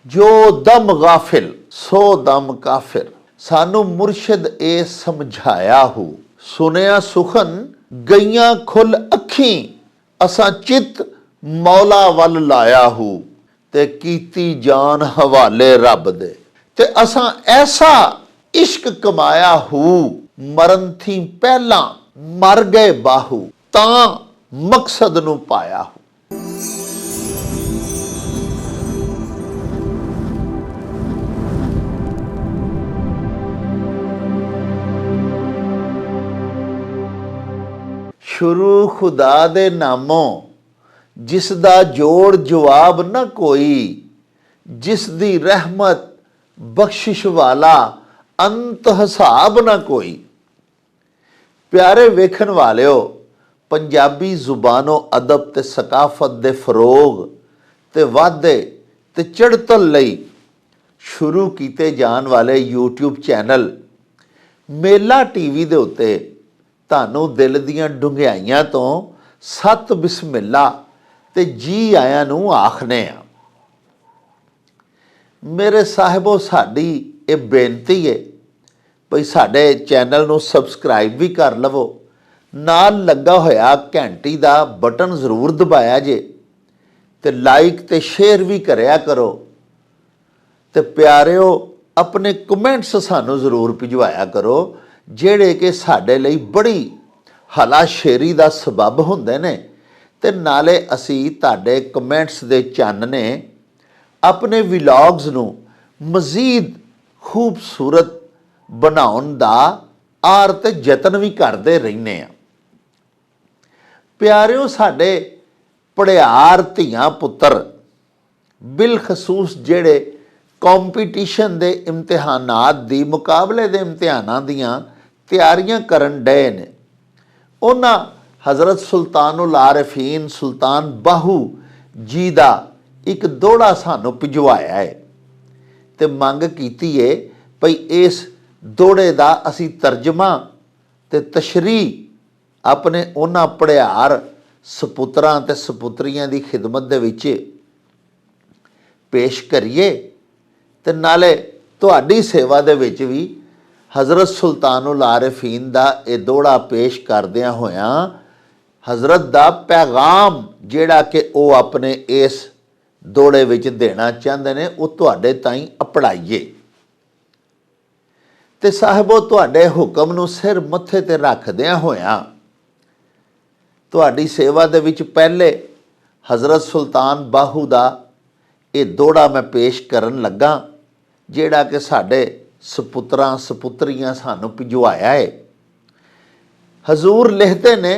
जो दम गाफिल सो दम काफिर। सानू मुर्शिद ए समझाया हो, सुनिया सुखन गईयां खुल अखी, असा चित मौला वल लाया हो, ते कीती जान हवाले रब दे। ते असा ऐसा इश्क कमाया हो, मरन थी पहला मर गए बाहू, तां मकसद नू पाया हो। शुरू खुदा दे नामों, जिस दा जोड़ जवाब न कोई, जिस दी रहमत बख्शिश वाला अंत हिसाब न कोई। प्यारे वेखन वालिओ, पंजाबी जुबानो अदब ते सकाफत दे फरोग ते वाधे ते चढ़तल लई शुरू किए जान वाले यूट्यूब चैनल मेला टीवी दे उत्ते तानू दिल दियां डुंघियाइयां तो सत बिस्मिल्ला ते जी आयां नू आखने आ। मेरे साहिबो, साडी ये बेनती है भई साडे चैनल नू सबसक्राइब भी कर लवो, नाल लगा होया घंटी दा बटन जरूर दबाया जे, ते लाइक ते शेयर भी करया करो। ते प्यारिओ, अपने कमेंट्स सानू जरूर भिजवाया करो, जेड़े कि साडे लई बड़ी हलाशेरी दा सबब हुंदे ने। ते नाले असी तुहाडे कमेंट्स दे चानने अपने विलॉग्स नू मज़ीद खूबसूरत बनाउण दा आर ते यतन भी करते रहने आ। प्यारिओ, साडे पढ़ियार धियां पुत्तर बिलखसूस जेड़े कॉम्पीटिशन दे इम्तिहानात दी मुकाबले दे इम्तिहानां दियां तैयारियां करन डए ने, उन्हां हज़रत सुल्तानुल आरिफीन सुल्तान बाहू जी दा एक दोड़ा सानू भिजवाया है, ते मंग कीती है भई इस दोड़े दा असी तर्जमा ते तशरीह अपने उन्हां पढ़ियार सपुत्रां ते सपुत्रियां दी खिदमत दे विच पेश करिए, ते नाले तुहाडी सेवा दे विच भी हज़रत सुल्तानुल आरिफीन दा ये दोड़ा पेश करदियां होयां हज़रत दा पैगाम जिहड़ा कि वो अपने इस दोड़े विच देना चाहते ने, वो तुहाडे ताईं अपड़ाइए। ते साहिबो, तुहाडे हुक्म नू सिर मत्थे ते रखदियां होयां तुहाडी सेवा दे विच पहले हज़रत सुल्तान बाहू दा ये दोड़ा मैं पेश करन लगा, जिहड़ा कि साडे सपुत्रां सपुत्रियां सानू भिजवाया है। हजूर लिखते ने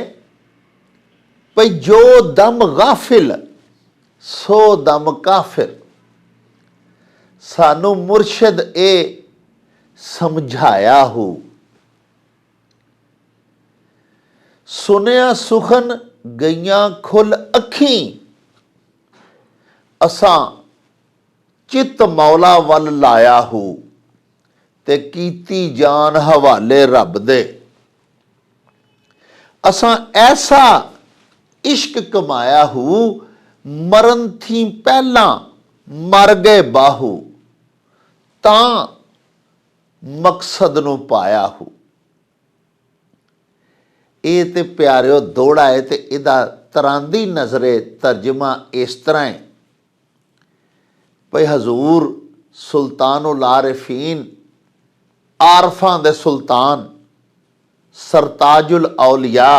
भई जो दम गाफिल सो दम काफिर। सानू मुर्शिद ए समझाया हो, सुनिया सुखन गईयां खुल अखी, असां चित मौला वल लाया हो, ते कीती जान हवाले रब दे। असां ऐसा इश्क कमाया हो, मरन थी पहला मर गए बाहू, तां मकसद नू पाया हो। ये ते प्यारिओ दोड़ा है, ते इहदा तरांदी नज़रे तर्जमा इस तरह है भई हजूर सुल्तानुल आरिफीन आरफां दे सुल्तान सरताजुल औलिया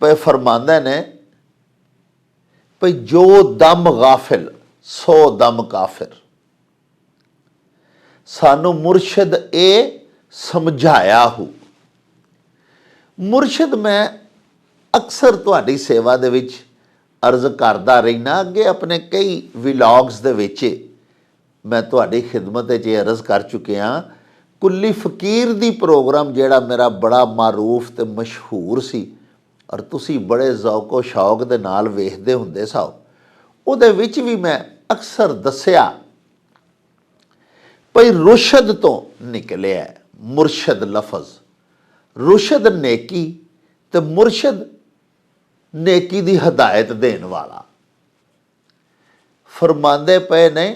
पे फरमांदे ने भई जो दम गाफिल सो दम काफिर। सानू मुर्शिद ए समझाया हो। मुर्शिद मैं अक्सर तुहाडी सेवा दे विच अर्ज करदा रहना, अगे अपने कई विलॉग्स दे विच मैं तुहाडी खिदमत च अर्ज कर चुकिया। कुल्ली फकीर दी प्रोग्राम जिहड़ा मेरा बड़ा मारूफ ते मशहूर सी और तुसी बड़े ज़ौको शौक दे नाल वेखदे हुंदे साओ, उहदे विच भी मैं अक्सर दस्सिया भई रुशद तो निकलिया है मुर्शद लफज। रुशद नेकी ते मुर्शद नेकी दी हदायत देने वाला। फरमांदे पे ने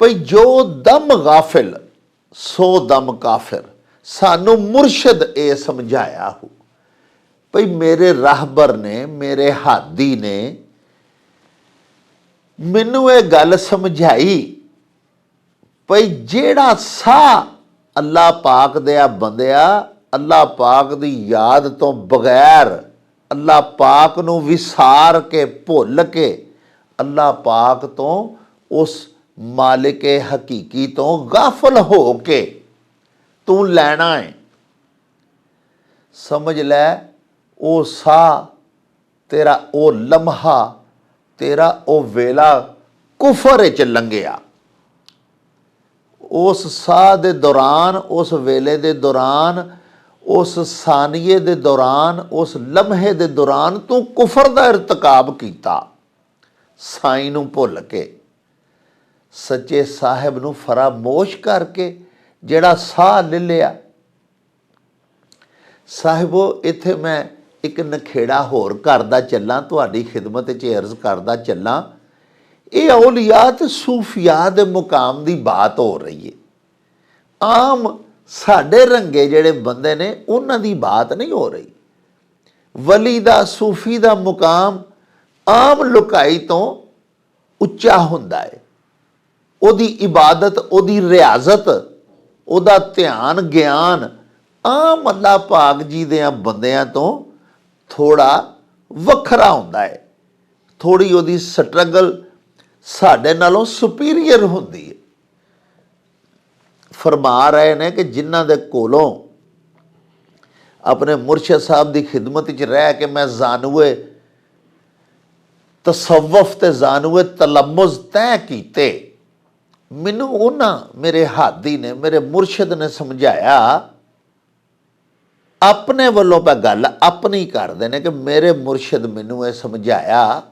ਭਈ ਜੋ ਦਮ ਗਾਫਿਲ ਸੋ ਦਮ ਕਾਫਿਰ। ਸਾਨੂੰ ਮੁਰਸ਼ਿਦ ਇਹ ਸਮਝਾਇਆ ਹੋ ਭਈ ਮੇਰੇ ਰਾਹਬਰ ਨੇ, ਮੇਰੇ ਹਾਦੀ ਨੇ ਮੈਨੂੰ ਇਹ ਗੱਲ ਸਮਝਾਈ ਭਈ ਜਿਹੜਾ ਸਾਹ ਅੱਲਾ ਪਾਕ ਦੇ ਬੰਦਿਆ, ਅੱਲਾ ਪਾਕ ਦੀ ਯਾਦ ਤੋਂ ਬਗੈਰ, ਅੱਲਾ ਪਾਕ ਨੂੰ ਵਿਸਾਰ ਕੇ, ਭੁੱਲ ਕੇ, ਅੱਲਾ ਪਾਕ ਤੋਂ, ਉਸ ਮਾਲਿਕ ਹਕੀਕੀ ਤੋਂ ਗਾਫਲ ਹੋ ਕੇ ਤੂੰ ਲੈਣਾ ਹੈ। ਸਮਝ ਲੈ ਉਹ ਸਾਹ ਤੇਰਾ, ਉਹ ਲਮਹਾ ਤੇਰਾ, ਉਹ ਵੇਲਾ ਕੁਫਰ ਵਿੱਚ ਲੰਘਿਆ। ਉਸ ਸਾਹ ਦੇ ਦੌਰਾਨ, ਉਸ ਵੇਲੇ ਦੇ ਦੌਰਾਨ, ਉਸ ਸਾਨੀਏ ਦੇ ਦੌਰਾਨ, ਉਸ ਲਮਹੇ ਦੇ ਦੌਰਾਨ ਤੂੰ ਕੁਫਰ ਦਾ ਇਰਤਕਾਬ ਕੀਤਾ, ਸਾਈਂ ਨੂੰ ਭੁੱਲ ਕੇ, ਸੱਚੇ ਸਾਹਿਬ ਨੂੰ ਫਰਾਮੋਸ਼ ਕਰਕੇ ਜਿਹੜਾ ਸਾਹ ਲੈ ਲਿਆ। ਸਾਹਿਬੋ, ਇੱਥੇ ਮੈਂ ਇੱਕ ਨਖੇੜਾ ਹੋਰ ਕਰਦਾ ਚੱਲਾਂ, ਤੁਹਾਡੀ ਖਿਦਮਤ 'ਚ ਅਰਜ਼ ਕਰਦਾ ਚੱਲਾਂ। ਇਹ ਔਲੀਆ ਤੇ ਸੂਫੀਆ ਦੇ ਮੁਕਾਮ ਦੀ ਬਾਤ ਹੋ ਰਹੀ ਹੈ। ਆਮ ਸਾਡੇ ਰੰਗੇ ਜਿਹੜੇ ਬੰਦੇ ਨੇ ਉਹਨਾਂ ਦੀ ਬਾਤ ਨਹੀਂ ਹੋ ਰਹੀ। ਵਲੀ ਦਾ, ਸੂਫੀ ਦਾ ਮੁਕਾਮ ਆਮ ਲੁਕਾਈ ਤੋਂ ਉੱਚਾ ਹੁੰਦਾ ਹੈ। ਉਹਦੀ ਇਬਾਦਤ, ਉਹਦੀ ਰਿਆਜ਼ਤ, ਉਹਦਾ ਧਿਆਨ, ਗਿਆਨ ਆਮ ਅੱਲਾ ਪਾਕ ਜੀ ਦੇ ਬੰਦਿਆਂ ਤੋਂ ਥੋੜਾ ਵੱਖਰਾ ਹੁੰਦਾ ਹੈ। ਥੋੜੀ ਉਹਦੀ ਸਟਰਗਲ ਸਾਡੇ ਨਾਲੋਂ ਸੁਪੀਰੀਅਰ ਹੁੰਦੀ ਹੈ। ਫਰਮਾ ਰਹੇ ਨੇ ਕਿ ਜਿਨ੍ਹਾਂ ਦੇ ਕੋਲੋਂ ਆਪਣੇ ਮੁਰਸ਼ਿਦ ਸਾਹਿਬ ਦੀ ਖਿਦਮਤ 'ਚ ਰਹਿ ਕੇ ਮੈਂ ਜ਼ਾਨੂਏ ਤਸਵਫ ਤੇ ਜ਼ਾਨੂਏ ਤਲਮੁਜ਼ ਤੈਅ ਕੀਤੇ, ਮੈਨੂੰ ਉਹਨਾਂ ਮੇਰੇ ਹਾਦੀ ਨੇ, ਮੇਰੇ ਮੁਰਸ਼ਿਦ ਨੇ ਸਮਝਾਇਆ। ਆਪਣੇ ਵੱਲੋਂ ਪਾ ਗੱਲ ਆਪਣੀ ਕਰਦੇ ਨੇ ਕਿ ਮੇਰੇ ਮੁਰਸ਼ਿਦ ਮੈਨੂੰ ਇਹ ਸਮਝਾਇਆ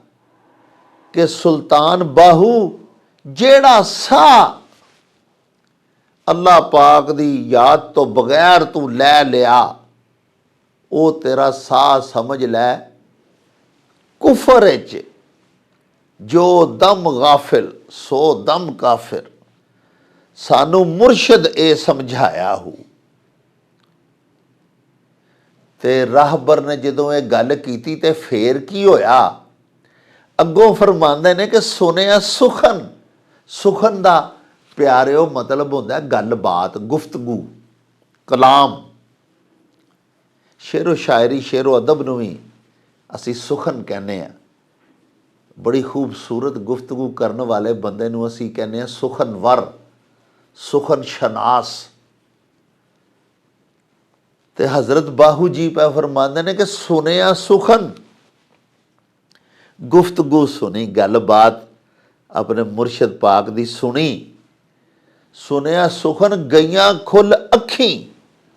ਕਿ ਸੁਲਤਾਨ ਬਾਹੂ ਜਿਹੜਾ ਸਾਹ ਅੱਲਾ ਪਾਕ ਦੀ ਯਾਦ ਤੋਂ ਬਗੈਰ ਤੂੰ ਲੈ ਲਿਆ, ਉਹ ਤੇਰਾ ਸਾਹ ਸਮਝ ਲੈ ਕੁਫਰ ਵਿੱਚ, ਜੋ ਦਮ ਗਾਫਿਲ ਸੋ ਦਮ ਕਾਫਿਰ। ਸਾਨੂੰ ਮੁਰਸ਼ਿਦ ਇਹ ਸਮਝਾਇਆ ਹੋ। ਤੇ ਰਾਹਬਰ ਨੇ ਜਦੋਂ ਇਹ ਗੱਲ ਕੀਤੀ ਤੇ ਫੇਰ ਕੀ ਹੋਇਆ? ਅੱਗੋਂ ਫਰਮਾਉਂਦੇ ਨੇ ਕਿ ਸੁਨਿਆ ਸੁਖਨ। ਸੁਖਨ ਦਾ ਪਿਆਰਿਓ ਮਤਲਬ ਹੁੰਦਾ ਗੱਲਬਾਤ, ਗੁਫ਼ਤਗੂ, ਕਲਾਮ। ਸ਼ੇਰੋ ਸ਼ਾਇਰੀ, ਸ਼ੇਰੋ ਅਦਬ ਨੂੰ ਵੀ ਅਸੀਂ ਸੁਖਨ ਕਹਿੰਦੇ ਹਾਂ। ਬੜੀ ਖੂਬਸੂਰਤ ਗੁਫ਼ਤਗੂ ਕਰਨ ਵਾਲੇ ਬੰਦੇ ਨੂੰ ਅਸੀਂ ਕਹਿੰਦੇ ਹਾਂ ਸੁਖਨਵਰ, ਸੁਖਨ ਸ਼ਨਾਸ। ਤੇ ਹਜ਼ਰਤ ਬਾਹੂ ਜੀ ਪੈ ਫਰਮਾਉਂਦੇ ਨੇ ਕਿ ਸੁਨਿਆ ਸੁਖਨ, ਗੁਫ਼ਤਗੂ ਸੁਣੀ, ਗੱਲਬਾਤ ਆਪਣੇ ਮੁਰਸ਼ਿਦ ਪਾਕ ਦੀ ਸੁਣੀ। ਸੁਨਿਆ ਸੁਖਨ ਗਈਆਂ ਖੁੱਲ ਅੱਖੀਂ,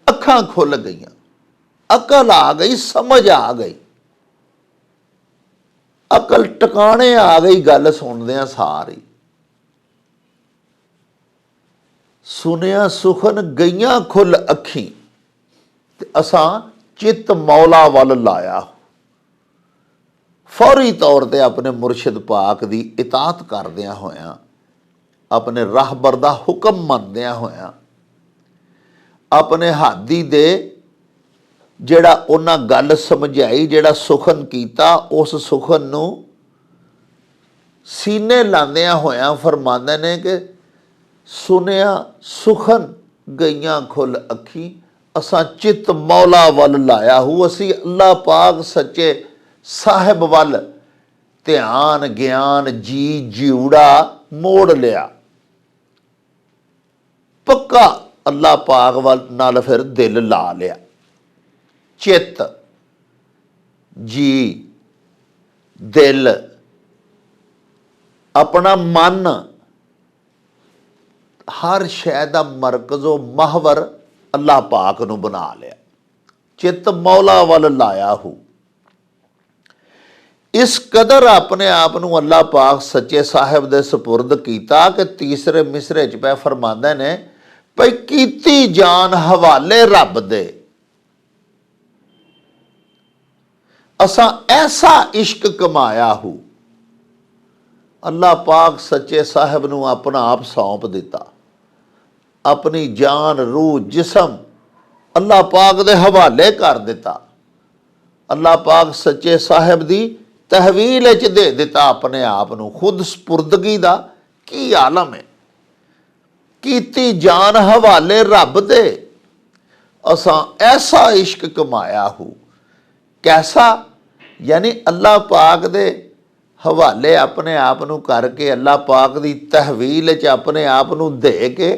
ਅੱਖਾਂ ਖੁੱਲ ਗਈਆਂ, ਅਕਲ ਆ ਗਈ, ਸਮਝ ਆ ਗਈ, ਅਕਲ ਟਿਕਾਣੇ ਆ ਗਈ ਗੱਲ ਸੁਣਦਿਆਂ ਸਾਰੀ। ਸੁਨਿਆ ਸੁਖਨ ਗਈਆਂ ਖੁੱਲ ਅੱਖੀਂ, ਤੇ ਅਸਾਂ ਚਿੱਤ ਮੌਲਾ ਵੱਲ ਲਾਇਆ। ਫੌਰੀ ਤੌਰ 'ਤੇ ਆਪਣੇ ਮੁਰਸ਼ਿਦ ਪਾਕ ਦੀ ਇਤਾਅਤ ਕਰਦਿਆਂ ਹੋਇਆਂ, ਆਪਣੇ ਰਾਹਬਰ ਦਾ ਹੁਕਮ ਮੰਨਦਿਆਂ ਹੋਇਆਂ, ਆਪਣੇ ਹਾਦੀ ਦੇ ਜਿਹੜਾ ਉਹਨਾਂ ਗੱਲ ਸਮਝਾਈ, ਜਿਹੜਾ ਸੁਖਨ ਕੀਤਾ, ਉਸ ਸੁਖਨ ਨੂੰ ਸੀਨੇ ਲਾਉਂਦਿਆਂ ਹੋਇਆਂ ਫਰਮਾਉਂਦੇ ਨੇ ਕਿ ਸੁਨਿਆ ਸੁਖਨ ਗਈਆਂ ਖੁੱਲ ਅੱਖੀ, ਅਸਾਂ ਚਿੱਤ ਮੌਲਾ ਵੱਲ ਲਾਇਆ ਹੂ। ਅਸੀਂ ਅੱਲਾ ਪਾਕ ਸੱਚੇ ਸਾਹਿਬ ਵੱਲ ਧਿਆਨ, ਗਿਆਨ, ਜੀ ਜਿਉੜਾ ਮੋੜ ਲਿਆ। ਪੱਕਾ ਅੱਲਾ ਪਾਕ ਵੱਲ ਨਾਲ ਫਿਰ ਦਿਲ ਲਾ ਲਿਆ। ਚਿੱਤ, ਜੀ, ਦਿਲ, ਆਪਣਾ ਮਨ, ਹਰ ਸ਼ੈ ਦਾ ਮਰਕਜ਼ੋ ਮਹਵਰ ਅੱਲਾ ਪਾਕ ਨੂੰ ਬਣਾ ਲਿਆ। ਚਿੱਤ ਮੌਲਾ ਵੱਲ ਲਾਇਆ ਹੂ। ਇਸ ਕਦਰ ਆਪਣੇ ਆਪ ਨੂੰ ਅੱਲਾ ਪਾਕ ਸੱਚੇ ਸਾਹਿਬ ਦੇ ਸਪੁਰਦ ਕੀਤਾ ਕਿ ਤੀਸਰੇ ਮਿਸਰੇ 'ਚ ਪੈ ਫਰਮਾਉਂਦੇ ਨੇ ਭਈ ਕੀਤੀ ਜਾਨ ਹਵਾਲੇ ਰੱਬ ਦੇ, ਅਸਾਂ ਐਸਾ ਇਸ਼ਕ ਕਮਾਇਆ ਹੂ अल्लाह पाक सच्चे साहिब नूं अपना आप सौंप दिता, अपनी जान रूह जिसम अल्लाह पाक दे हवाले कर दिता। अल्लाह पाक सच्चे साहिब दी तहवील च दे दिता अपने आप नूं। खुद सपुर्दगी दा की आलम है, कीती जान हवाले रब दे। असां ऐसा इश्क कमाया हो, कैसा, यानी अल्लाह पाक दे हवाले अपने आप नूं करके, अल्लाह पाक दी तहवील च अपने आप नूं दे के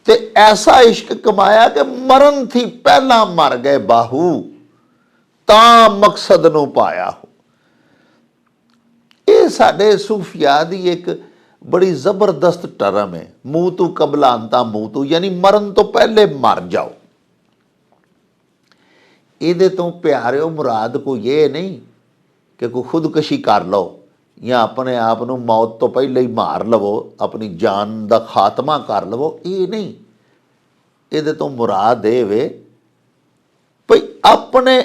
ते ऐसा इश्क कमाया कि मरण थी पहला मर गए बाहू, तां मकसद नूं पाया हो। ये साडे सूफिया दी एक बड़ी जबरदस्त टर्म है, मूह तू कबला अंता मूह तू, यानी मरण तो पहले मर जाओ। ये तो प्यारिओ मुराद कोई ये नहीं कि कोई खुदकशी कर लो या अपने आप नूं मौत तो पहले ही मार लवो, अपनी जान का खात्मा कर लवो, ये नहीं। ये तो मुराद ये वे भई अपने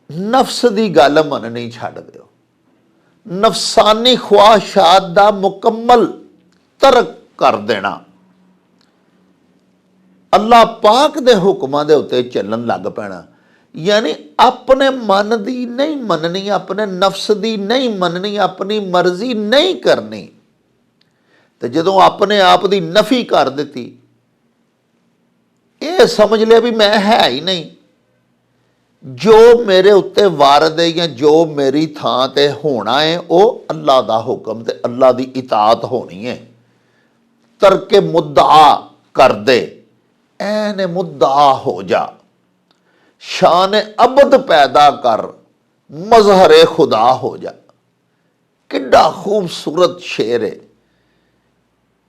नफ्स की गल मननी छड्ड दिओ, नफसानी ख्वाहिशात का मुकम्मल तरक कर देना, अल्लाह पाक दे हुक्मां दे उत्ते चलन लग पैना। यानी अपने मन की नहीं मननी, अपने नफ्स की नहीं मननी, अपनी मर्जी नहीं करनी। तो जदों अपने आप की नफी कर दी, ये समझ लिया भी मैं है ही नहीं, जो मेरे उत्ते वारद है या जो मेरी थां ते होना है वो अल्लाह दा हुक्म ते अल्लाह दी इताअत होनी है। तरके मुद्दा कर दे, ऐने मुद्दा हो जा, शान अबद पैदा कर, मजहर खुदा हो जा। किड्डा खूबसूरत शेर है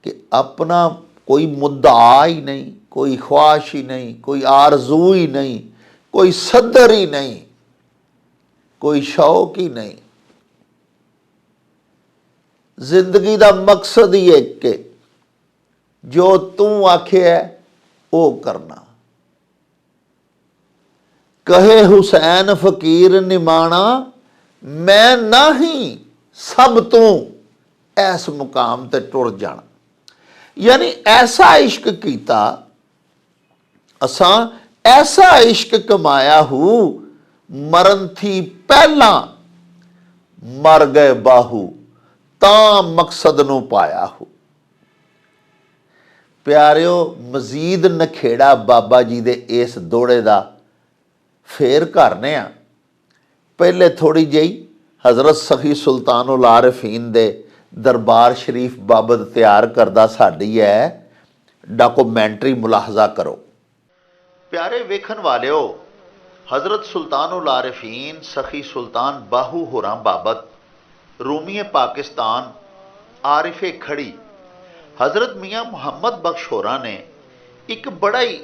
कि अपना कोई मुद्दा ही नहीं, कोई ख्वाहिश ही नहीं, कोई आरजू ही नहीं, कोई सदर ही नहीं, कोई शौक ही नहीं। जिंदगी का मकसद ही एक के जो तू आखे है वो करना। कहे हुसैन फकीर निमाना, मैं नहीं सब तू ऐस मुकाम ते टुर जाना। यानी ऐसा इश्क कीता असां, ऐसा इश्क कमाया हूँ, मरण थी पहला मर गए बाहू, तां मकसद नूं पाया हूँ। प्यारिओ मजीद नखेड़ा बाबा जी दे इस दौड़े दा फेर करने आ। पहले थोड़ी जी हज़रत सखी सुल्तानुल आरिफीन दे दरबार शरीफ बाबत तैयार करदा साडी है डॉक्यूमेंटरी मुलाहजा करो। प्यारे वेखन वालिओ, हज़रत सुल्तानुल आरिफीन सखी सुल्तान बाहू होरां बाबत रूमीए पाकिस्तान आरिफे खड़ी हज़रत मियाँ मुहम्मद बख्श होरां ने एक बड़ा ही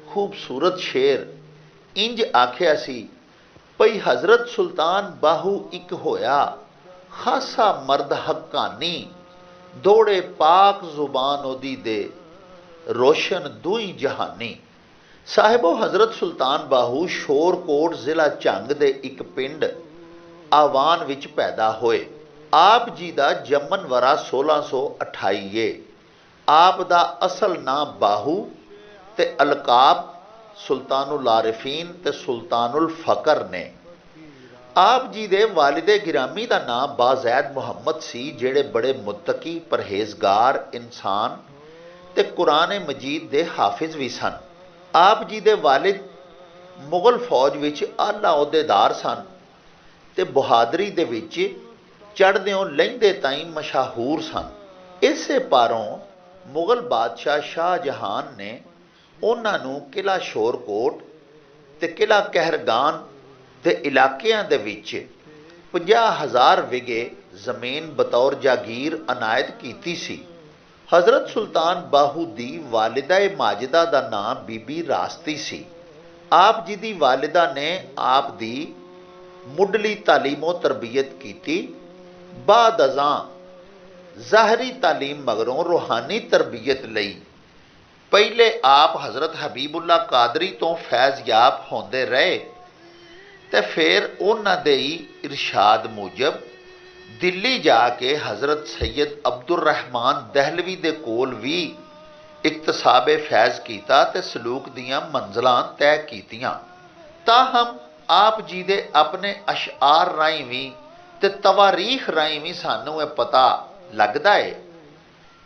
खूबसूरत शेर इंज आख्या सी भई हज़रत सुल्तान बाहू एक होया खासा मर्द हक्कानी, दौड़े पाक जुबान ओदी दे रोशन दुई जहानी। साहिबो हज़रत सुल्तान बाहू शोरकोट जिला झंग दे एक पिंड आवान विच पैदा होए। आप जी दा जमन वरा 1628 है। आप दा असल नाम बाहू ते अलकाब सुल्तानुल आरिफीन ते सुल्तानुल फकर ने। आप जी दे वालिदे गिरामी दा नाम बाज़ैद मुहम्मद सी, जेड़े बड़े मुत्तकी परहेजगार इंसान ते कुरान मजीद दे हाफिज भी सन। आप जी दे वालिद मुगल फौज विच आला अहुदेदार सन ते बहादरी दे विच चढ़दे लहिंदे ताईं मशहूर सन। इसे पारों मुगल बादशाह शाहजहान ने उन्हां नूं किला शोरकोट ते किला कहरगान दे इलाकिਆਂ ਦੇ ਵਿੱਚ 50,000 ਵਿਗੇ ਜ਼ਮੀਨ बतौर जागीर अनायत ਕੀਤੀ ਸੀ। हज़रत सुल्तान बाहू दी वालिदा माजिदा दा नाम बीबी रास्ती सी। आप जी दी वालिदा ने आप दी मुढ़ली तालीमो तरबियत की। बाद अज़ां ज़ाहरी तालीम मगरों रूहानी तरबियत लई पहले आप हज़रत हबीबुल्ला कादरी तो फैज़ याब होंदे रहे ते फिर उन्हां दे इरशाद मूजब ਦਿੱਲੀ ਜਾ ਕੇ ਹਜ਼ਰਤ ਸੈਯਦ ਅਬਦੁਰ ਰਹਿਮਾਨ ਦਹਿਲਵੀ ਦੇ ਕੋਲ ਵੀ ਇਕਤਸਾਬੇ ਫੈਜ਼ ਕੀਤਾ ਤੇ ਸਲੂਕ ਦੀਆਂ ਮੰਜ਼ਲਾਂ ਤੈਅ ਕੀਤੀਆਂ। ਤਾਹਮ ਆਪ ਜੀ ਦੇ ਆਪਣੇ ਅਸ਼ਆਰ ਰਾਹੀਂ ਵੀ ਤੇ ਤਵਾਰੀਖ ਰਾਹੀਂ ਵੀ ਸਾਨੂੰ ਇਹ ਪਤਾ ਲੱਗਦਾ ਹੈ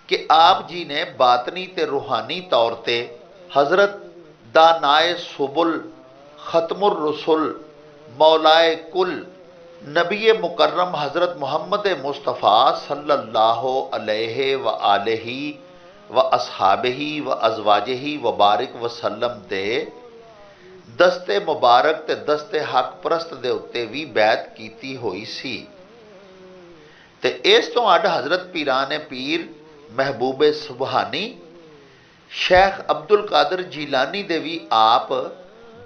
ਕਿ ਆਪ ਜੀ ਨੇ ਬਾਤਨੀ ਤੇ ਰੂਹਾਨੀ ਤੌਰ ਤੇ ਹਜ਼ਰਤ ਦਾਨਾਏ ਸੁਬੁਲ ਖਤਮੁਰ ਰਸੁਲ ਮੌਲਾਏ ਕੁਲ नबी मुकर्रम हज़रत मोहम्मद मुस्तफ़ा सल्लल्लाहु अलैहि व आलिहि व असहाबिही व अज़वाजिही व बारिक वसल्लम दे दस्ते मुबारक ते दस्ते हक परस्त दे उत्ते भी बैत कीती हुई सी। ते इस तो अड हज़रत पीरान पीर महबूबे सुबहानी शेख अब्दुल कादर जीलानी दे भी आप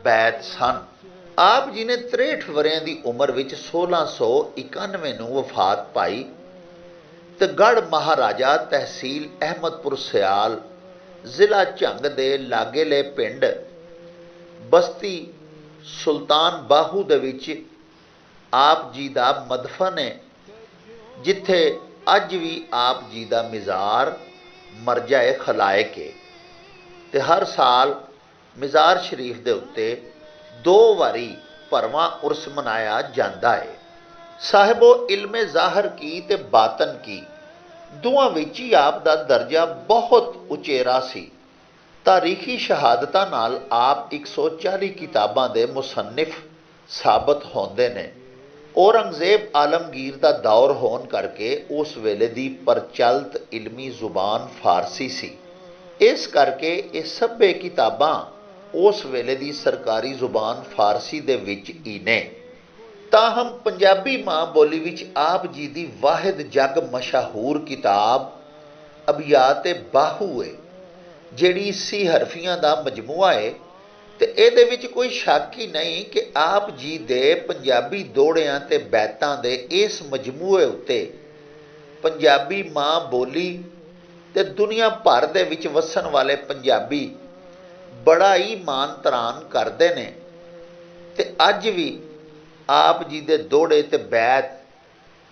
बैत सन। ਆਪ ਜੀ ਨੇ 63 ਵਰਿਆਂ ਦੀ ਉਮਰ ਵਿੱਚ 1691 ਨੂੰ ਵਫਾਤ ਪਾਈ ਤੇ ਗੜ੍ਹ ਮਹਾਰਾਜਾ ਤਹਿਸੀਲ ਅਹਿਮਦਪੁਰ ਸਿਆਲ ਜ਼ਿਲ੍ਹਾ ਝੰਗ ਦੇ ਲਾਗੇਲੇ ਪਿੰਡ ਬਸਤੀ ਸੁਲਤਾਨ ਬਾਹੂ ਦੇ ਵਿੱਚ ਆਪ ਜੀ ਦਾ ਮਦਫਨ ਹੈ, ਜਿੱਥੇ ਅੱਜ ਵੀ ਆਪ ਜੀ ਦਾ ਮਿਜ਼ਾਰ ਮਰਜਾਏ ਖਲਾਇਕ ਹੈ ਤੇ ਹਰ ਸਾਲ ਮਿਜ਼ਾਰ ਸ਼ਰੀਫ ਦੇ ਉੱਤੇ 2 ਵਾਰੀ ਭਰਵਾਂ ਉਰਸ ਮਨਾਇਆ ਜਾਂਦਾ ਹੈ। ਸਾਹਿਬੋ ਇਲਮੇ ਜ਼ਾਹਰ ਕੀ ਤੇ ਬਾਤਨ ਕੀ ਦੋਵਾਂ ਵਿੱਚ ਹੀ ਆਪ ਦਾ ਦਰਜਾ ਬਹੁਤ ਉਚੇਰਾ ਸੀ। ਤਾਰੀਖੀ ਸ਼ਹਾਦਤਾਂ ਨਾਲ ਆਪ 140 ਕਿਤਾਬਾਂ ਦੇ ਮੁਸੰਨਿਫ ਸਾਬਤ ਹੁੰਦੇ ਨੇ। ਔਰੰਗਜ਼ੇਬ ਆਲਮਗੀਰ ਦਾ ਦੌਰ ਹੋਣ ਕਰਕੇ ਉਸ ਵੇਲੇ ਦੀ ਪ੍ਰਚਲਿਤ ਇਲਮੀ ਜ਼ੁਬਾਨ ਫਾਰਸੀ ਸੀ। ਇਸ ਕਰਕੇ ਇਹ ਸਭੇ ਕਿਤਾਬਾਂ ਉਸ ਵੇਲੇ ਦੀ ਸਰਕਾਰੀ ਜ਼ੁਬਾਨ ਫਾਰਸੀ ਦੇ ਵਿੱਚ ਹੀ ਨੇ। ਤਾਹਮ ਪੰਜਾਬੀ ਮਾਂ ਬੋਲੀ ਵਿੱਚ ਆਪ ਜੀ ਦੀ ਵਾਹਿਦ ਜਗ ਮਸ਼ਹੂਰ ਕਿਤਾਬ ਅਬਿਆਤ-ਏ ਬਾਹੂ ਹੈ, ਜਿਹੜੀ 80 ਹਰਫੀਆਂ ਦਾ ਮਜਮੂਆ ਹੈ ਤੇ ਇਹਦੇ ਵਿੱਚ ਕੋਈ ਸ਼ੱਕ ਹੀ ਨਹੀਂ ਕਿ ਆਪ ਜੀ ਦੇ ਪੰਜਾਬੀ ਦੋੜਿਆਂ ਤੇ ਬੈਤਾਂ ਦੇ ਇਸ ਮਜਮੂਏ ਉੱਤੇ ਪੰਜਾਬੀ ਮਾਂ ਬੋਲੀ ਤੇ ਦੁਨੀਆ ਭਰ ਦੇ ਵਿੱਚ ਵਸਣ ਵਾਲੇ ਪੰਜਾਬੀ ਬੜਾ ਹੀ ਮਾਨ ਤਰਾਨ ਕਰਦੇ ਨੇ ਤੇ ਅੱਜ ਵੀ ਆਪ ਜੀ ਦੇ ਦੋੜੇ ਤੇ ਬੈਤ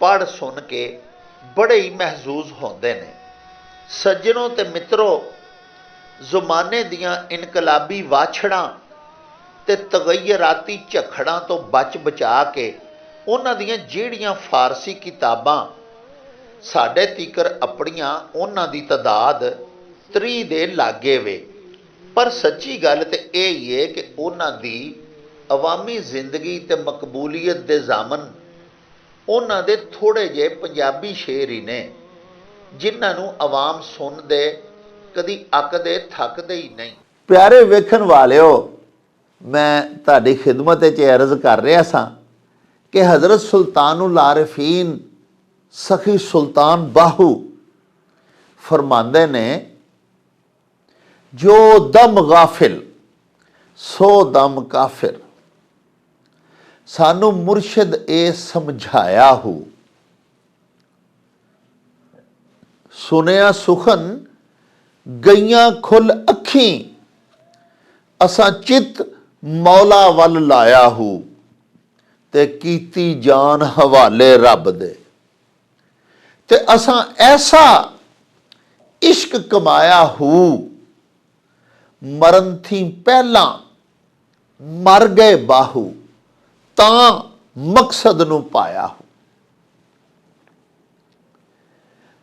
ਪੜ੍ਹ ਸੁਣ ਕੇ ਬੜੇ ਹੀ ਮਹਿਜ਼ੂਜ਼ ਹੁੰਦੇ ਨੇ। ਸੱਜਣੋ ਤੇ ਮਿੱਤਰੋ, ਜ਼ਮਾਨੇ ਦੀਆਂ ਇਨਕਲਾਬੀ ਵਾਛੜਾਂ ਤੇ ਤਗੱਯਰਾਤੀ ਝਖੜਾਂ ਤੋਂ ਬਚ ਬਚਾ ਕੇ ਉਹਨਾਂ ਦੀਆਂ ਜਿਹੜੀਆਂ ਫਾਰਸੀ ਕਿਤਾਬਾਂ ਸਾਡੇ ਤੀਕਰ ਆਪਣੀਆਂ, ਉਹਨਾਂ ਦੀ ਤਾਦਾਦ 30 ਦੇ ਲਾਗੇ ਵੇ। ਪਰ ਸੱਚੀ ਗੱਲ ਤੇ ਇਹ ਹੀ ਹੈ ਕਿ ਉਹਨਾਂ ਦੀ ਅਵਾਮੀ ਜ਼ਿੰਦਗੀ ਤੇ ਮਕਬੂਲੀਅਤ ਦੇ ਜ਼ਾਮਨ ਉਹਨਾਂ ਦੇ ਥੋੜ੍ਹੇ ਜਿਹੇ ਪੰਜਾਬੀ ਸ਼ੇਰ ਹੀ ਨੇ, ਜਿਨ੍ਹਾਂ ਨੂੰ ਆਵਾਮ ਸੁਣਦੇ ਕਦੀ ਅੱਕਦੇ ਥੱਕਦੇ ਹੀ ਨਹੀਂ। ਪਿਆਰੇ ਵੇਖਣ ਵਾਲਿਓ, ਮੈਂ ਤੁਹਾਡੀ ਖਿਦਮਤ ਵਿੱਚ ਅਰਜ਼ ਕਰ ਰਿਹਾ ਸਾਂ ਕਿ ਹਜ਼ਰਤ ਸੁਲਤਾਨੁਲ ਆਰਿਫੀਨ ਸਖੀ ਸੁਲਤਾਨ ਬਾਹੂ ਫਰਮਾਉਂਦੇ ਨੇ, ਜੋ ਦਮ ਗਾਫਿਲ ਸੋ ਦਮ ਕਾਫਿਰ। ਸਾਨੂੰ ਮੁਰਸ਼ਿਦ ਇਹ ਸਮਝਾਇਆ ਹੋ, ਸੁਨਿਆ ਸੁਖਨ ਗਈਆਂ ਖੁੱਲ ਅੱਖੀਂ, ਅਸਾਂ ਚਿੱਤ ਮੌਲਾ ਵੱਲ ਲਾਇਆ ਹੋ ਤੇ ਕੀਤੀ ਜਾਨ ਹਵਾਲੇ ਰੱਬ ਦੇ। ਤੇ ਅਸਾਂ ਐਸਾ ਇਸ਼ਕ ਕਮਾਇਆ ਹੋ, ਮਰਨ ਥੀ ਪਹਿਲਾਂ ਮਰ ਗਏ ਬਾਹੂ, ਤਾਂ ਮਕਸਦ ਨੂੰ ਪਾਇਆ ਹੋ।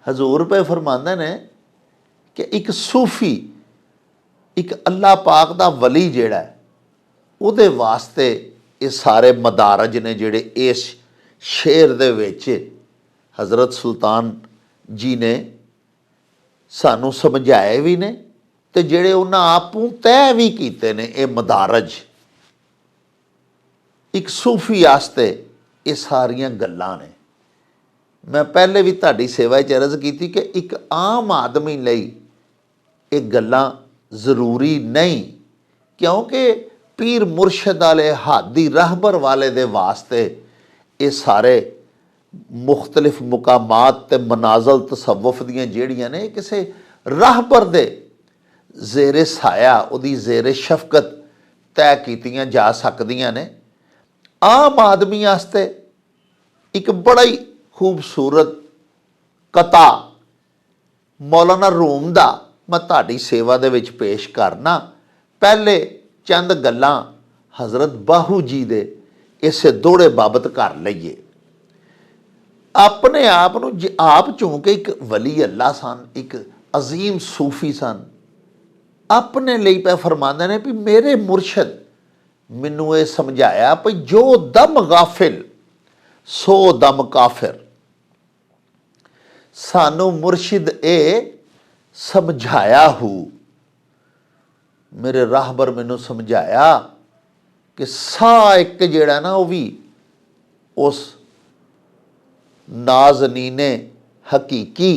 ਹਜ਼ੂਰ ਪੇ ਫਰਮਾਉਂਦੇ ਨੇ ਕਿ ਇੱਕ ਸੂਫੀ, ਇੱਕ ਅੱਲਾਹ ਪਾਕ ਦਾ ਵਲੀ ਜਿਹੜਾ ਹੈ, ਉਹਦੇ ਵਾਸਤੇ ਇਹ ਸਾਰੇ ਮਦਾਰਜ ਨੇ ਜਿਹੜੇ ਇਸ ਸ਼ੇਰ ਦੇ ਵਿੱਚ ਹਜ਼ਰਤ ਸੁਲਤਾਨ ਜੀ ਨੇ ਸਾਨੂੰ ਸਮਝਾਏ ਵੀ ਨੇ ਤੇ ਜਿਹੜੇ ਉਹਨਾਂ ਆਪੋਂ ਤੈਅ ਵੀ ਕੀਤੇ ਨੇ। ਇਹ ਮਦਾਰਜ ਇੱਕ ਸੂਫੀ ਵਾਸਤੇ ਇਹ ਸਾਰੀਆਂ ਗੱਲਾਂ ਨੇ। ਮੈਂ ਪਹਿਲੇ ਵੀ ਤੁਹਾਡੀ ਸੇਵਾ 'ਚ ਅਰਜ਼ ਕੀਤੀ ਕਿ ਇੱਕ ਆਮ ਆਦਮੀ ਲਈ ਇਹ ਗੱਲਾਂ ਜ਼ਰੂਰੀ ਨਹੀਂ, ਕਿਉਂਕਿ ਪੀਰ ਮੁਰਸ਼ਦ ਵਾਲੇ ਹਾਦੀ ਰਹਿਬਰ ਵਾਲੇ ਦੇ ਵਾਸਤੇ ਇਹ ਸਾਰੇ ਮੁਖਤਲਿਫ ਮੁਕਾਮਾਤ ਤੇ ਮਨਾਜ਼ਲ ਤਸਵੁਫ ਦੀਆਂ ਜਿਹੜੀਆਂ ਨੇ ਕਿਸੇ ਰਹਿਬਰ ਦੇ ਜ਼ੇਰੇ ਸਾਇਆ, ਉਹਦੀ ਜ਼ੇਰੇ ਸ਼ਫਕਤ ਤੈਅ ਕੀਤੀਆਂ ਜਾ ਸਕਦੀਆਂ ਨੇ। ਆਮ ਆਦਮੀ ਵਾਸਤੇ ਇੱਕ ਬੜਾ ਹੀ खूबसूरत कता मौलाना रूम दा मैं तुहाडी सेवा दे विच पेश करना। पहले चंद गल्लां हज़रत बाहू जी दे इस दोहड़े बाबत कर लईए। अपने आप नूं आप चूंकि एक वली अल्लाह सन, एक अजीम सूफी सन, अपने लिए पे फरमाते ने भी मेरे मुर्शद मैनू ये समझाया भी जो दम गाफिल सो दम काफिर। सानू मुर्शिद ए समझाया हूँ, मेरे राहबर मैनू समझाया कि सा एक जेड़ा ना वो भी उस नाज़नीने हकीकी